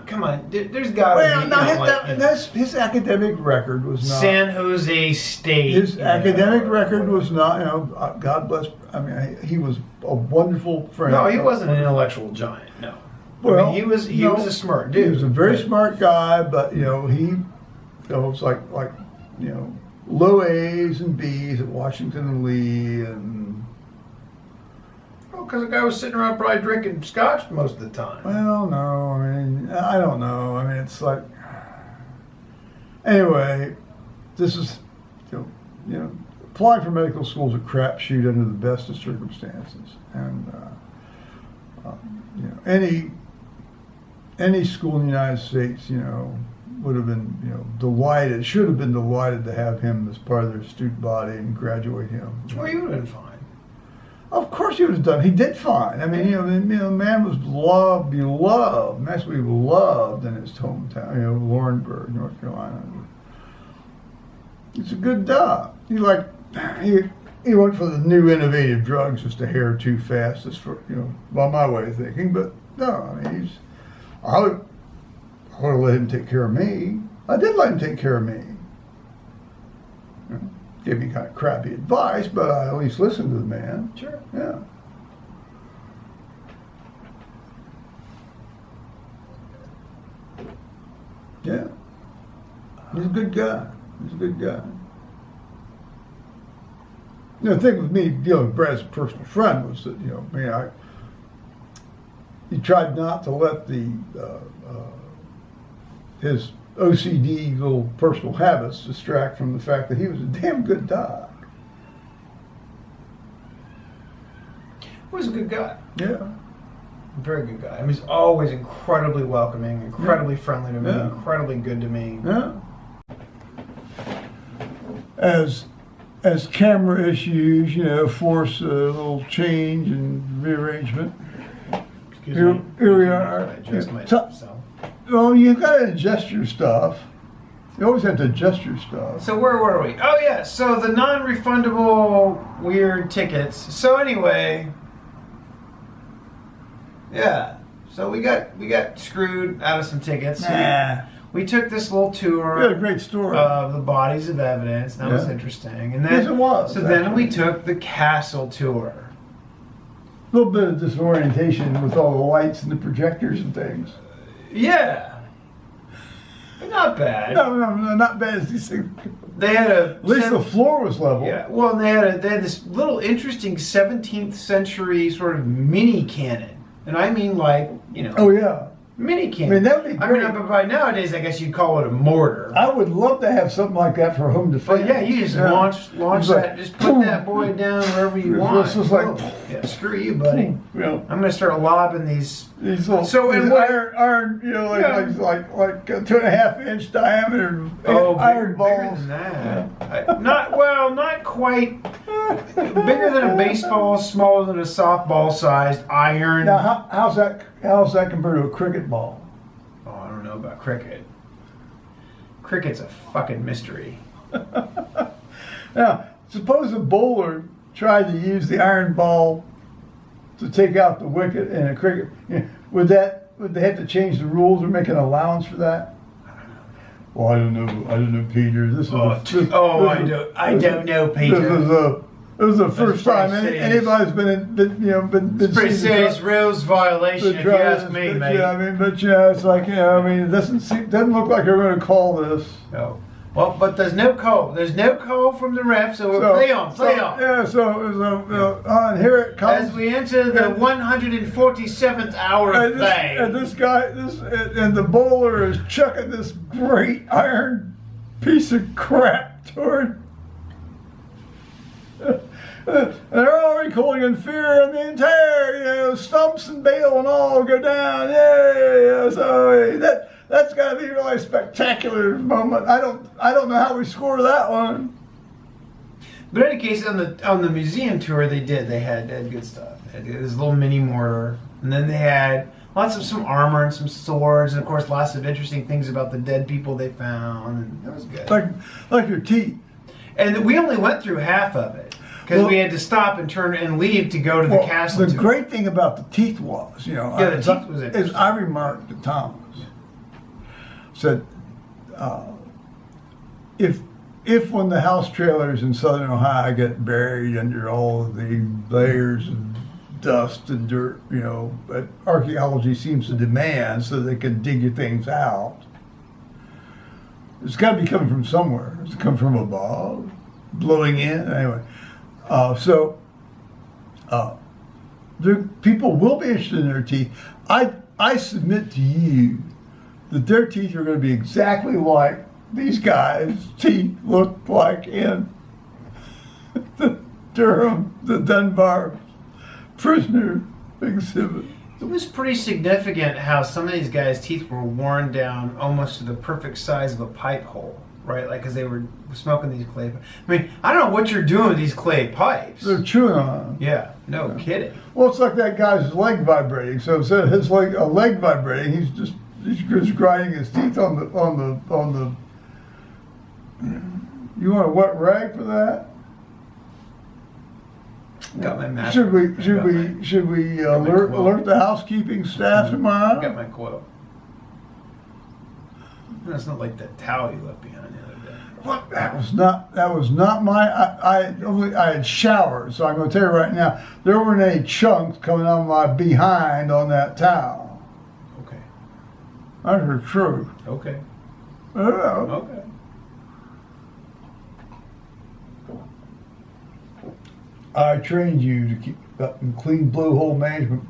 come on. There's got to Well, be. no, that's his academic record was not. San Jose State. His academic record was not. God bless. I mean, he was a wonderful friend. No, he wasn't an intellectual giant. No. Well, I mean, he was a smart dude. He was a very smart guy, but he was like low A's and B's at Washington and Lee, and Because the guy was sitting around probably drinking scotch most of the time. well, no, I mean, I don't know. I mean, it's like anyway. This is applying for medical school is a crapshoot under the best of circumstances, and any school in the United States, would have been, delighted, should have been delighted to have him as part of their student body and graduate him. Well, he would have been fine. Of course he would have done. He did fine. I mean, the man was beloved, massively beloved in his hometown, Laurinburg, North Carolina. It's a good job. He went for the new innovative drugs just a hair too fast, just for by my way of thinking. But no, I mean, I would have let him take care of me. I did let him take care of me. Gave me kind of crappy advice, but I at least listened to the man. Sure. Yeah. Yeah. He's a good guy. The thing with me dealing with Brad as a personal friend was that, he tried not to let his OCD little personal habits distract from the fact that he was a damn good doc. He was a good guy. Yeah. Very good guy. I mean, he's always incredibly welcoming, incredibly friendly to me, incredibly good to me. Yeah. As camera issues, force a little change and rearrangement. Excuse Here me. we are. I adjust myself. Well, you've got to adjust your stuff. You always have to adjust your stuff. So where were we? Oh yeah, so the non-refundable weird tickets. So anyway, yeah. So we got screwed out of some tickets. Nah. we took this little tour. We had a great story. Of the bodies of evidence. That was interesting. And then, Yes, it was, So then actually. we took the castle tour. A little bit of disorientation with all the lights and the projectors and things. Yeah. But not bad. No, not bad as these things. They had a... At least the floor was level. Yeah, well, they had this little interesting 17th century sort of mini cannon. And I mean like, Oh, yeah. mini cannon. I mean, that would be great. but by nowadays, I guess you'd call it a mortar. I would love to have something like that for home defense. But yeah, you just launch It's that, like, just put that boy down wherever you want. It's just like, yeah, screw you, buddy. you know, I'm gonna start lobbing these. these little So, and these what- iron, you know, like 2.5 inch diameter iron balls. Bigger than that. Not quite. Bigger than a baseball, smaller than a softball-sized iron. Now, how's that compared to a cricket ball? Oh, I don't know about cricket. Cricket's a fucking mystery. Now, suppose a bowler tried to use the iron ball to take out the wicket in a cricket. Would they have to change the rules or make an allowance for that? Well, I don't know, Peter. This is I don't know, Peter. This is the first time serious. anybody's been It's pretty seen serious rules violation, if you ask me, but, mate. yeah, I mean, but it's like, it doesn't look like they're going to call this. No. Well, but there's no call. There's no call from the ref, so we'll play on. Yeah, and here it comes. As we enter the 147th hour of play. And this guy, and the bowler is chucking this great iron piece of crap toward. They're already calling in fear, and the entire, stumps and bail and all go down. Yeah. So that's got to be a really spectacular moment. I don't know how we score that one. But in any case, on the museum tour, they had good stuff. They had this little mini mortar, and then they had lots of some armor and some swords, and of course, lots of interesting things about the dead people they found. And that was good. Like your teeth. And we only went through half of it because we had to stop and turn and leave to go to the castle. The tour. great thing about the teeth was, the teeth was interesting. is I remarked to Thomas, said, if when the house trailers in southern Ohio get buried under all of the layers of dust and dirt, that archaeology seems to demand so they can dig your things out, it's got to be coming from somewhere. It's come from above, blowing in. Anyway, people will be interested in their teeth. I submit to you that their teeth are going to be exactly like these guys' teeth looked like in the Durham, the Dunbar prisoner exhibit. It was pretty significant how some of these guys' teeth were worn down almost to the perfect size of a pipe hole, right? Like, because they were smoking these clay. I mean, I don't know what you're doing with these clay pipes. They're chewing on them. Yeah, no kidding. Well, it's like that guy's leg vibrating. So instead of his leg vibrating, he's just grinding his teeth on the. You want a wet rag for that? Got my mask. Should we alert the housekeeping staff tomorrow? I got my quilt. That's not like that towel you left behind the other day. What? That was not my. I had showered, so I'm going to tell you right now, there weren't any chunks coming out of my behind on that towel. Okay. That's the truth. Okay. Yeah. Okay. I trained you to keep up in clean blowhole management.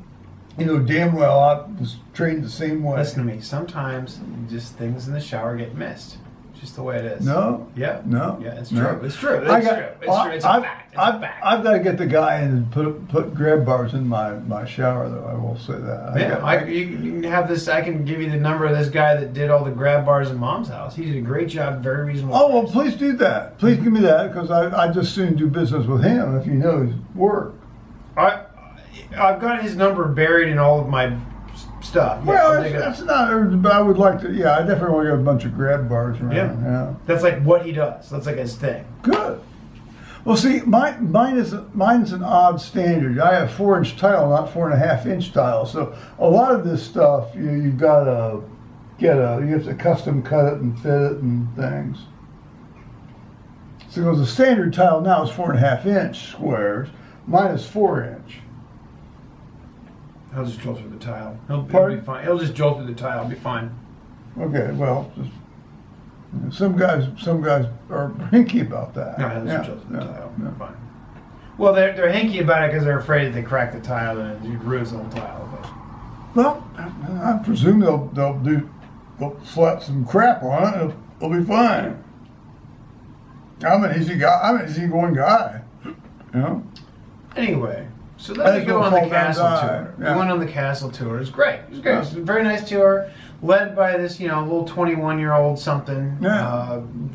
You know damn well I was trained the same way. Listen to me. Sometimes just things in the shower get missed. It's just the way it is. No. Yeah. No. Yeah, it's No. true. It's true. It's It's true. It's a fact. It's a fact. I've got to get the guy in and put grab bars in my shower, though. I will say that. You can have this. I can give you the number of this guy that did all the grab bars in Mom's house. He did a great job, very reasonable. Oh, well, price. please do that. Please give me that, because I just soon do business with him if you know his work. I've got his number buried in all of my stuff. Yeah, Well, I'll dig it up. it's not urgent, but I would like to. Yeah, I definitely want to get a bunch of grab bars around. Yeah. That's like what he does. That's like his thing. Good. Well, see, mine's an odd standard. I have 4-inch tile, not 4.5-inch tile. So a lot of this stuff, you've got you have to custom cut it and fit it and things. So because the standard tile now is 4.5 inch squares, mine is 4 inch. He'll just jolt through the tile. He'll be fine. He'll just jolt through the tile. He'll be fine. Okay, well, some guys are hinky about that. No, he'll just jolt through the tile. Yeah. Fine. Well, they're hinky about it because they're afraid if they crack the tile, then it ruins the whole tile. But. Well, I presume they'll slap some crap on it. It'll be fine. I'm an easygoing guy. You know. Anyway, so then we go on the castle tour. Yeah. We went on the castle tour. It was great. It was great. It was a very nice tour, led by this, little 21-year-old something,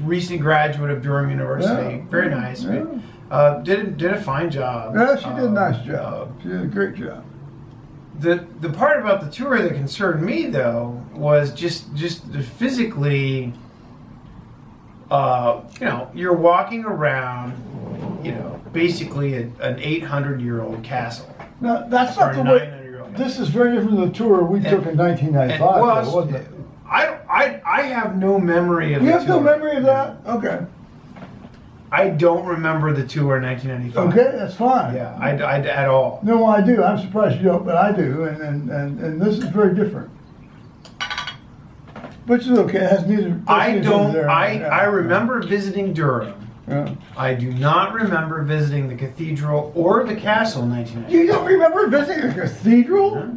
recent graduate of Durham University. Yeah. Very nice. Yeah. Did a fine job. Yeah, she did a nice job. She did a great job. The part about the tour that concerned me though was just physically. You're walking around, basically an 800-year-old castle. No, that's not the way. This is very different than the tour we took in 1995, wasn't it? I have no memory of. You have no memory of that? Okay. I don't remember the tour in 1995. Okay, that's fine. Yeah, I at all. No, I do. I'm surprised you don't, but I do, and this is very different. Which is okay. It has neither. I remember visiting Durham. Yeah. I do not remember visiting the cathedral or the castle in 1995. You don't remember visiting the cathedral? No.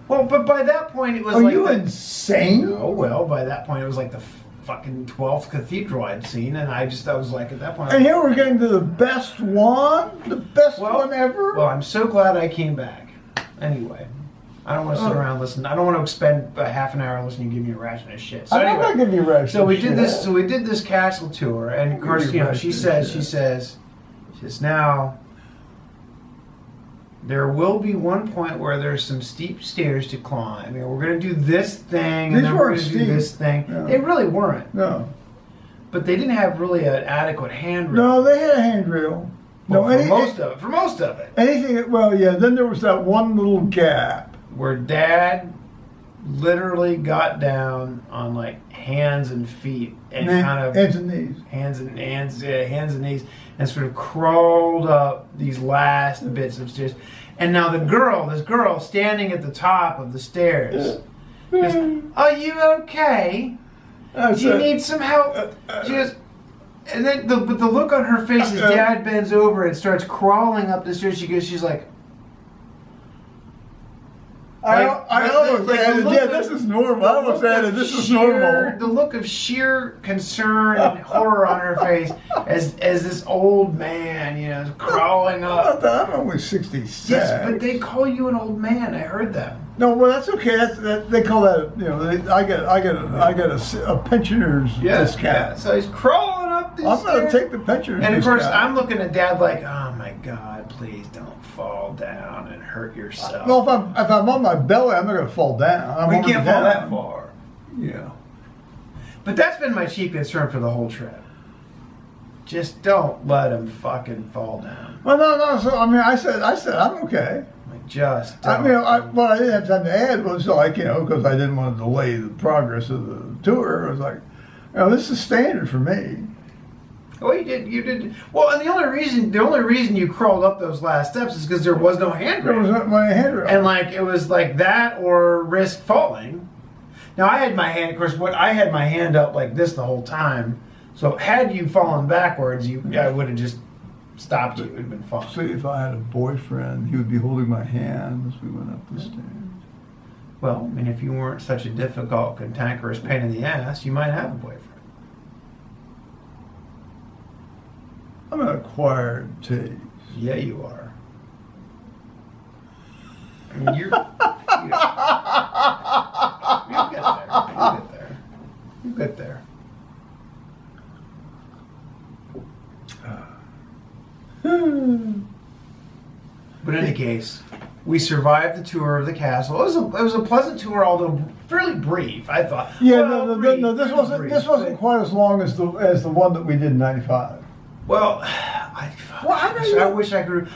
Well, but by that point it was. Are you insane? Oh well, by that point it was like the fucking 12th cathedral I'd seen, and I was like at that point. And here we're getting to the best one ever. Well, I'm so glad I came back. Anyway. I don't want to sit around and listen. I don't want to spend a half an hour listening to give me a ration of shit. So I'm not giving you a ration. So we did this. So we did this castle tour, and of course, she says, now there will be one point where there's some steep stairs to climb. We're going to do this thing, and then we're going to do this thing. Yeah. They really weren't. No. But they didn't have really an adequate handrail. No, they had a handrail. Well, for most of it. Anything. Well, yeah. Then there was that one little gap where Dad literally got down on like hands and feet and kind of hands and knees, hands and knees, and sort of crawled up these last bits of stairs. And now this girl standing at the top of the stairs, goes, "Are you okay? Do you need some help?" She goes. And then the look on her face as Dad bends over and starts crawling up the stairs. She's like, this is normal. I almost added, this is normal. The look of sheer concern and horror on her face as this old man, is crawling up. I'm only 66. Yes, but they call you an old man. I heard that. No, well, that's okay. They call that, I get a pensioner's discount. Yeah. So he's crawling up these stairs. I'm going to take the pensioner's discount. And of course, I'm looking at Dad like, oh my God, please don't fall down and hurt yourself. Well, if I'm on my belly, I'm not going to fall down. We can't fall that far. Yeah. But that's been my chief concern for the whole trip. Just don't let him fucking fall down. Well, no. So I said I'm okay. Just don't. What I didn't have time to add was because I didn't want to delay the progress of the tour. I was like, this is standard for me. Oh, you did. Well, and the only reason you crawled up those last steps is because there was no handrail. There was no handrail. And it was like that or risk falling. Now I had my hand, of course. I had my hand up like this the whole time. So had you fallen backwards, I would have just stopped you. It would have been fun. See, if I had a boyfriend, he would be holding my hand as we went up the stairs. Well, if you weren't such a difficult, cantankerous pain in the ass, you might have a boyfriend. I'm an acquired taste. Yeah, you are. You'll get there. But in any case, we survived the tour of the castle. It was a pleasant tour, although fairly brief, I thought. Yeah, no. This wasn't quite as long as the one that we did in '95. Well, I wish I could.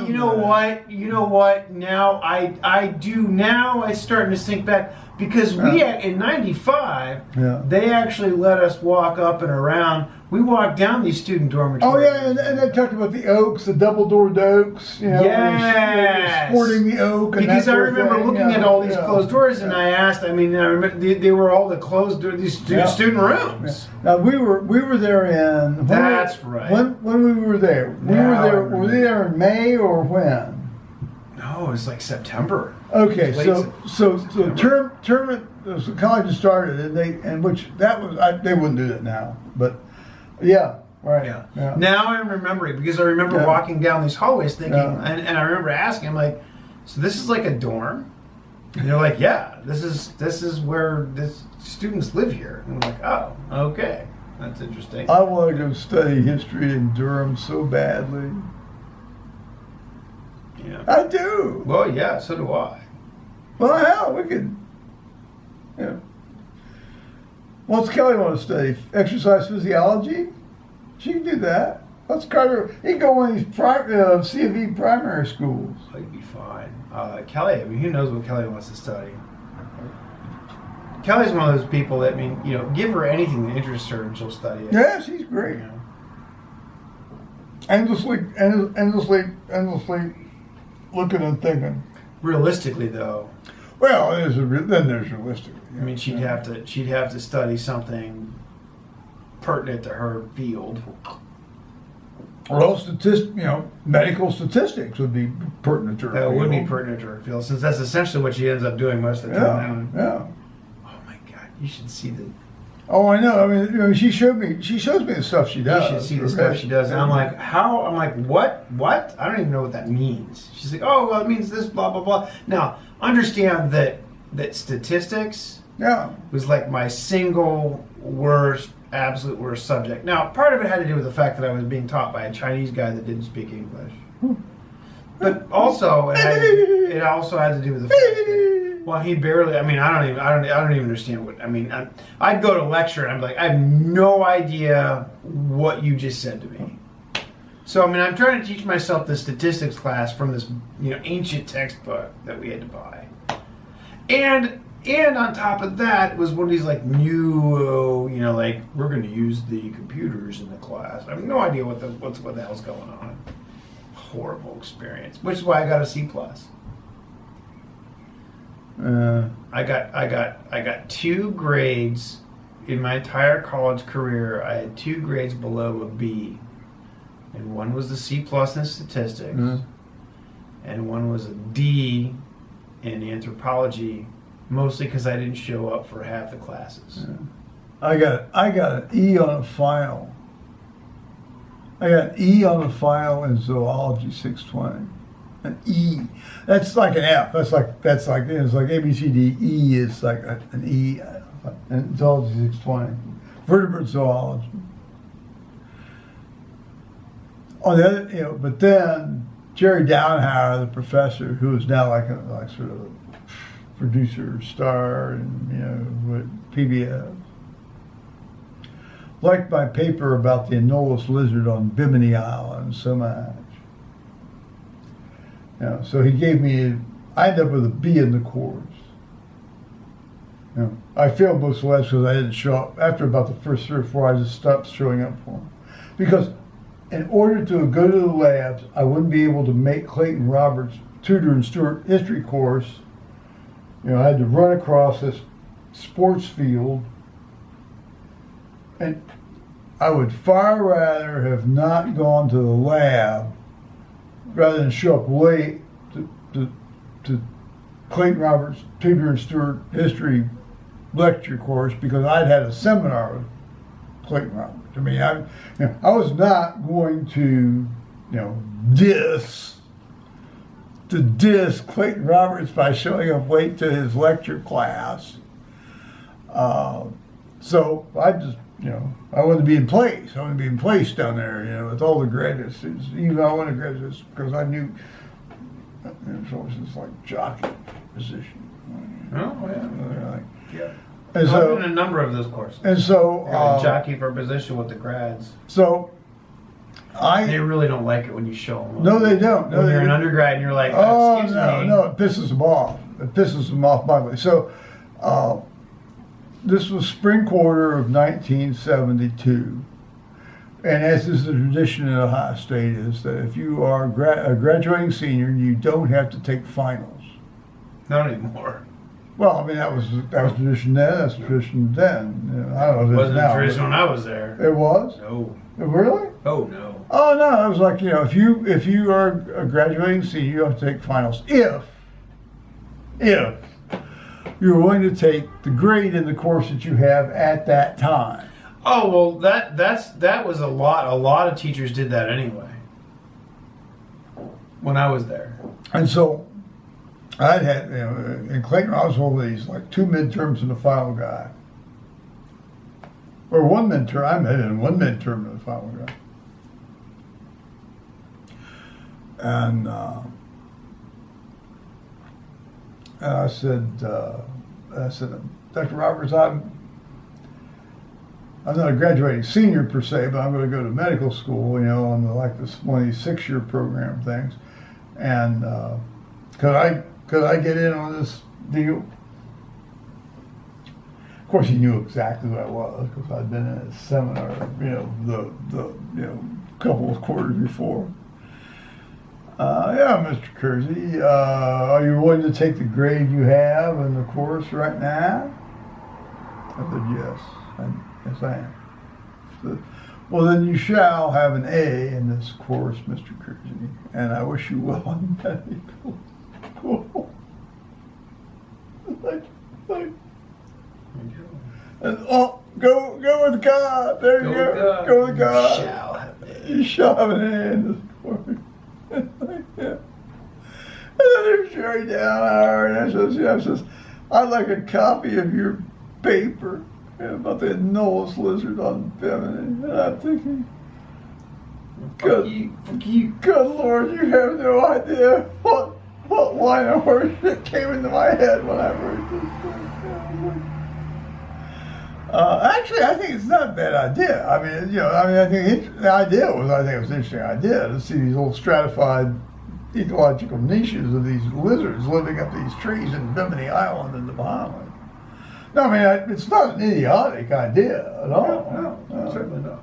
You know what? Now I do. Now it's starting to sink back. Because we had, in '95, Yeah. they actually let us walk up and around. We walked down these student dormitories. Oh yeah, and they talked about the oaks, the double-doored oaks. You know, Yes. sporting the oak. And Because that I sort of remember thing. looking Yeah, at all these yeah, closed doors, and yeah. I asked. I mean, I remember they were all the closed doors, these Yeah. student rooms. Now we were there in. That's right. When we were there, we Now were I there. remember. Were they there in May or when? No, it was like September. Okay, Late so tournament. So college had started, and which that was they wouldn't do that now, but yeah, right. Yeah. Now I'm remembering because I remember Yeah. walking down these hallways thinking, Yeah. and I remember asking, I'm like, so this is like a dorm? And they're like, yeah, this is where this students live here. And I'm like, oh, okay, that's interesting. I want to go study history in Durham so badly. Yeah. I do. Well, yeah, so do I. Well, hell, we could. Yeah. What's Kelly want to study? Exercise physiology? She can do that. Let's Carter. He can go one of these C&V primary schools. Oh, you'd be fine. Kelly, I mean, who knows what Kelly wants to study? Kelly's one of those people that, I mean, you know, give her anything that interests her and she'll study it. Yeah, she's great. You know? Endlessly looking and thinking. Realistically, though, Well, then there's realistic. I mean, she'd have to study something pertinent to her field. Well, medical statistics would be pertinent to her That would be field. pertinent to her field, since that's essentially what she ends up doing most of the Yeah, time. yeah. Oh my God, you should see the. Oh, I know. I mean, she shows me the stuff she does. You should see the stuff she does. And I'm like, how? I'm like, what? What? I don't even know what that means. She's like, oh, well, it means this, blah, blah, blah. Now, understand that statistics Yeah. was like my single worst, absolute worst subject. Now, part of it had to do with the fact that I was being taught by a Chinese guy that didn't speak English. But also, it also had to do with the fact that, well, he barely. I mean, I don't even understand what. I mean, I'd go to lecture and I'm like, I have no idea what you just said to me. So I mean, I'm trying to teach myself the statistics class from this, ancient textbook that we had to buy, and on top of that was one of these like new, like we're going to use the computers in the class. I have no idea what the hell's going on. Horrible experience, which is why I got a C+. I got 2 grades in my entire college career. I had 2 grades below a B, and one was the C+ in statistics, and one was a D in anthropology, mostly because I didn't show up for half the classes. I got an E on a file. I got an E on a file in zoology 620. An E. That's like an F. It's like A B C D. E is like an E. And zoology 620. Vertebrate zoology. On the other, but then Jerry Downhauer, the professor, who is now like sort of a producer star and with PBS, liked my paper about the anolis lizard on Bimini Island so much. So he gave me, I ended up with a B in the course. I failed most labs because I didn't show up. After about the first 3 or 4, I just stopped showing up for them. Because in order to go to the labs, I wouldn't be able to make Clayton Roberts' Tudor and Stuart history course. I had to run across this sports field. And I would far rather have not gone to the lab rather than show up late to Clayton Roberts' Tudor and Stuart history lecture course because I'd had a seminar with Clayton Roberts. I mean, I was not going to, diss Clayton Roberts by showing up late to his lecture class. So I just, I wanted to be in place. I wanted to be in place down there, with all the graduate students. Even though I wanted graduates because I knew it was this like jockey position. Oh, yeah. Yeah. And And so, so, I've been in a number of those courses. and so, Jockey for a position with the grads. so They really don't like it when you show them. no, they don't. No, When they you're an don't. undergrad and you're like, Oh, excuse no, me. no, it pisses them off. It pisses them off mightily. So This was spring quarter of 1972. And as is the tradition in Ohio State, is that if you are a graduating senior, you don't have to take finals. Not anymore. Well, I mean, that was tradition then. That's tradition then. You know, I don't know if it is Wasn't now. tradition when I was there. It was? No. Really? Oh no. Oh no! It was like, you know, if you are a graduating senior, you have to take finals if you're willing to take the grade in the course that you have at that time. Oh well, that was a lot. A lot of teachers did that anyway. When I was there. And so I'd had, you know, in Clayton, I was over these like 2 midterms and a final guy. Or 1 midterm, I met in 1 midterm and a final guy. And I said, Dr. Roberts, I'm not a graduating senior per se, but I'm going to go to medical school, you know, on one of these 6-year program things. And could I get in on this deal? Of course, he knew exactly what I was because I'd been in a seminar, you know, the couple of quarters before. Yeah, Mr. Kersey, are you willing to take the grade you have in the course right now? I said, yes, I am. He said, well, then you shall have an A in this course, Mr. Kersey, and I wish you well in medical school. like, and go with God. There you go. Go with God. Shall have an A. You shall have an A in this course. Yeah. And then they're sharing down our, and I says, I'd like a copy of your paper about the Knowles lizard on feminine. And I'm thinking, good Lord, you have no idea what line of worship came into my head when I heard this. Actually, I think it's not a bad idea. I mean, I think it was an interesting idea to see these little stratified ecological niches of these lizards living up these trees in Bimini Island in the Bahamas. No, I mean, it's not an idiotic idea at all. No, certainly not.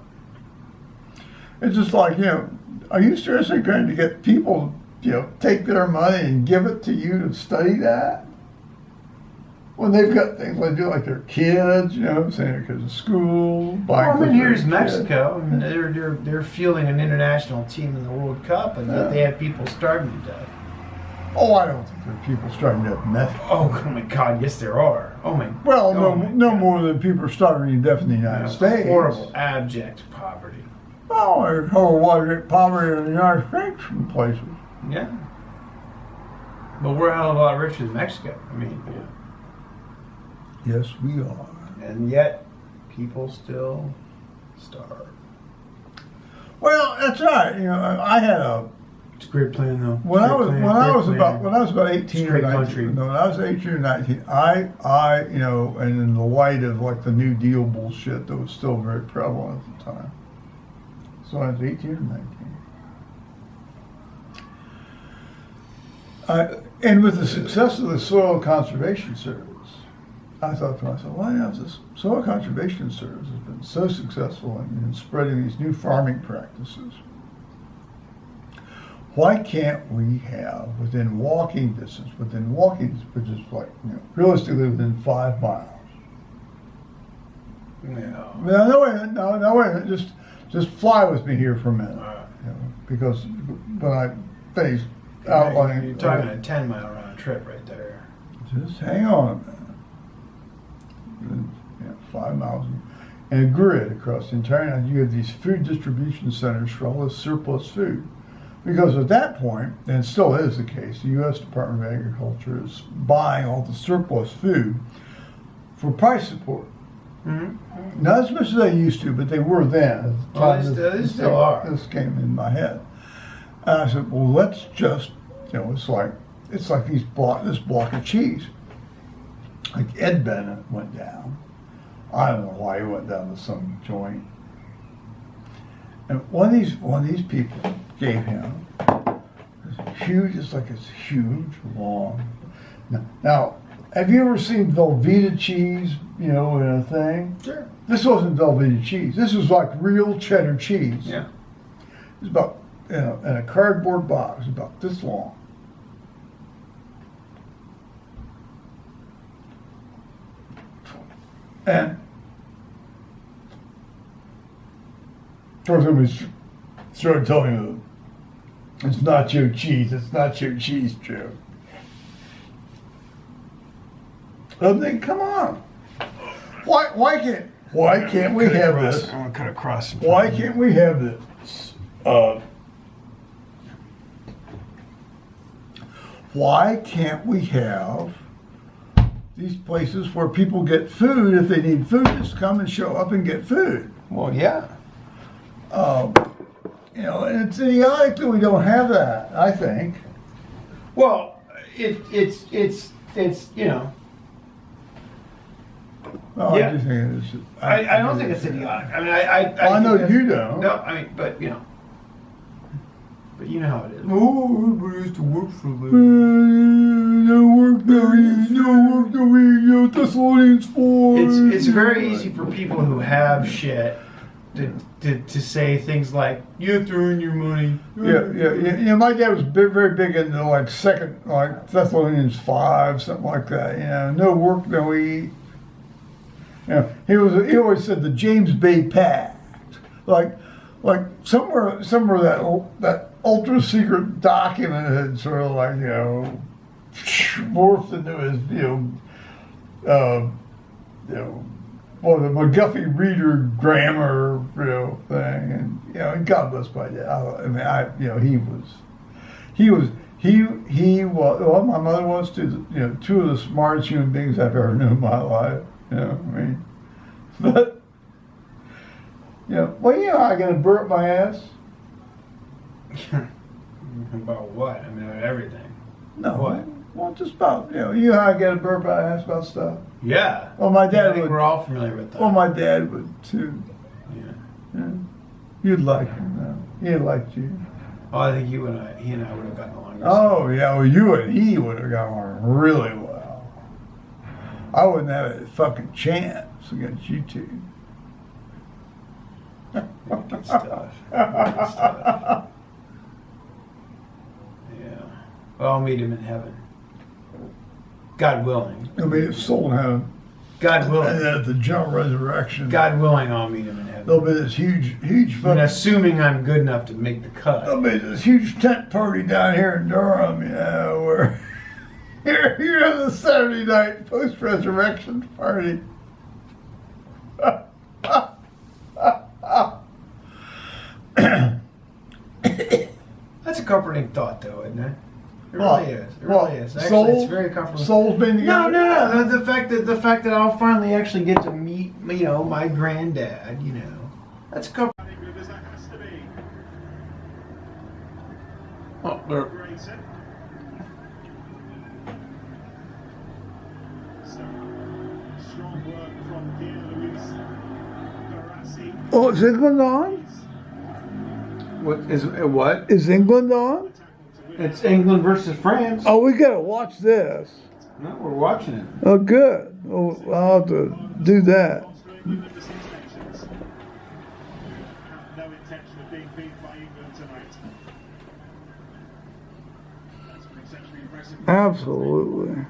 It's just like, you know, are you seriously going to get people, you know, take their money and give it to you to study that? When they've got things like their kids, you know what I'm saying, because of school, buying. Well, I mean, here's Mexico. I mean, they're fielding an international team in the World Cup, and yet they have people starving to death. Oh, I don't think there are people starving to death in Mexico. Oh my God, yes there are. Oh my. Well, oh no more than people are starving to death in the United States. Horrible, abject poverty. Oh, there's horrible poverty in the United States in places. Yeah. But we're a hell of a lot richer than Mexico. I mean, yeah. Yes, we are. And yet, people still starve. Well, that's right. You know, I had a. It's a great plan, though. When I was about 18 or 19. Country. No, when I was 18 or 19, I you know, and in the light of like the New Deal bullshit that was still very prevalent at the time. So I was 18 or 19. And with the success of the Soil Conservation Service, I thought to myself, why not this Soil Conservation Service has been so successful in spreading these new farming practices? Why can't we have within walking distance, which is like, you know, realistically within 5 miles? No. No, wait a minute, just fly with me here for a minute. You know, because when I face outlining, you're talking a 10-mile round trip right there. Just hang on a minute. 5 miles, and a grid across the entire United. You have these food distribution centers for all this surplus food. Because at that point, and it still is the case, the U.S. Department of Agriculture is buying all the surplus food for price support. Mm-hmm. Not as much as they used to, but they were then. Well, they still are. This came in my head. And I said, well, let's just, you know, it's like this block of cheese. Like Ed Bennett went down. I don't know why he went down to some joint. And one of these people gave him this huge, it's like this huge, long. Now, Have you ever seen Velveeta cheese, in a thing? Sure. This wasn't Velveeta cheese. This was like real cheddar cheese. Yeah. It was about, in a cardboard box, about this long. And of course, somebody started telling me, it's not your cheese, Joe. I'm thinking, come on. Why can't we have this? I'm gonna cut across. Why can't we have this? Why can't we have these places where people get food if they need food, just come and show up and get food? Well, yeah. And it's idiotic that we don't have that, I think. Well, it's Well, Yeah. I just think it's, I don't think it's idiotic. I mean, I know think you that's- don't. No, I mean, but you know how it is. Oh, everybody used to work for them. No work, no eat, Thessalonians 4. It's very easy for people who have shit to say things like, you have to earn your money. Yeah. My dad was very big into like Thessalonians 5, something like that. No work, no eat. He always said the James Bay Pact, like somewhere that ultra secret document had sort of like morphed into his the McGuffey Reader grammar thing, and God bless my dad. Well, my mother was too. Two of the smartest human beings I've ever known in my life. But I got to burp my ass. About what? I mean, about everything. No. What? Well, just about how I got to burp my ass about stuff. Yeah. Well, my I dad think would. we're all familiar with that. Well, my dad would too. Yeah. You'd like him though. He liked you. Oh, I think he and I would have gotten along. Oh yeah, well you and he would have gotten along really well. I wouldn't have a fucking chance against you two. Good stuff. Good stuff. Yeah. Well, I'll meet him in heaven. God willing. It'll be his soul in heaven. God And willing. then at the general resurrection, God willing, I'll meet him in heaven. there'll be this huge And fucking. assuming I'm good enough to make the cut. There'll be this huge tent party down here in Durham, where you're the Saturday night post-resurrection party. That's a comforting thought, though, isn't it? It What? really is. It What? really is. Actually, Soul? it's very comforting. Souls being No, together. no. The fact that I'll finally actually get to meet, my granddad. That's comforting. Oh, there. Oh, is England on? What? Is England on? It's England versus France. Oh, we gotta watch this. No, we're watching it. Oh, good. Oh, I'll have to do that. Absolutely.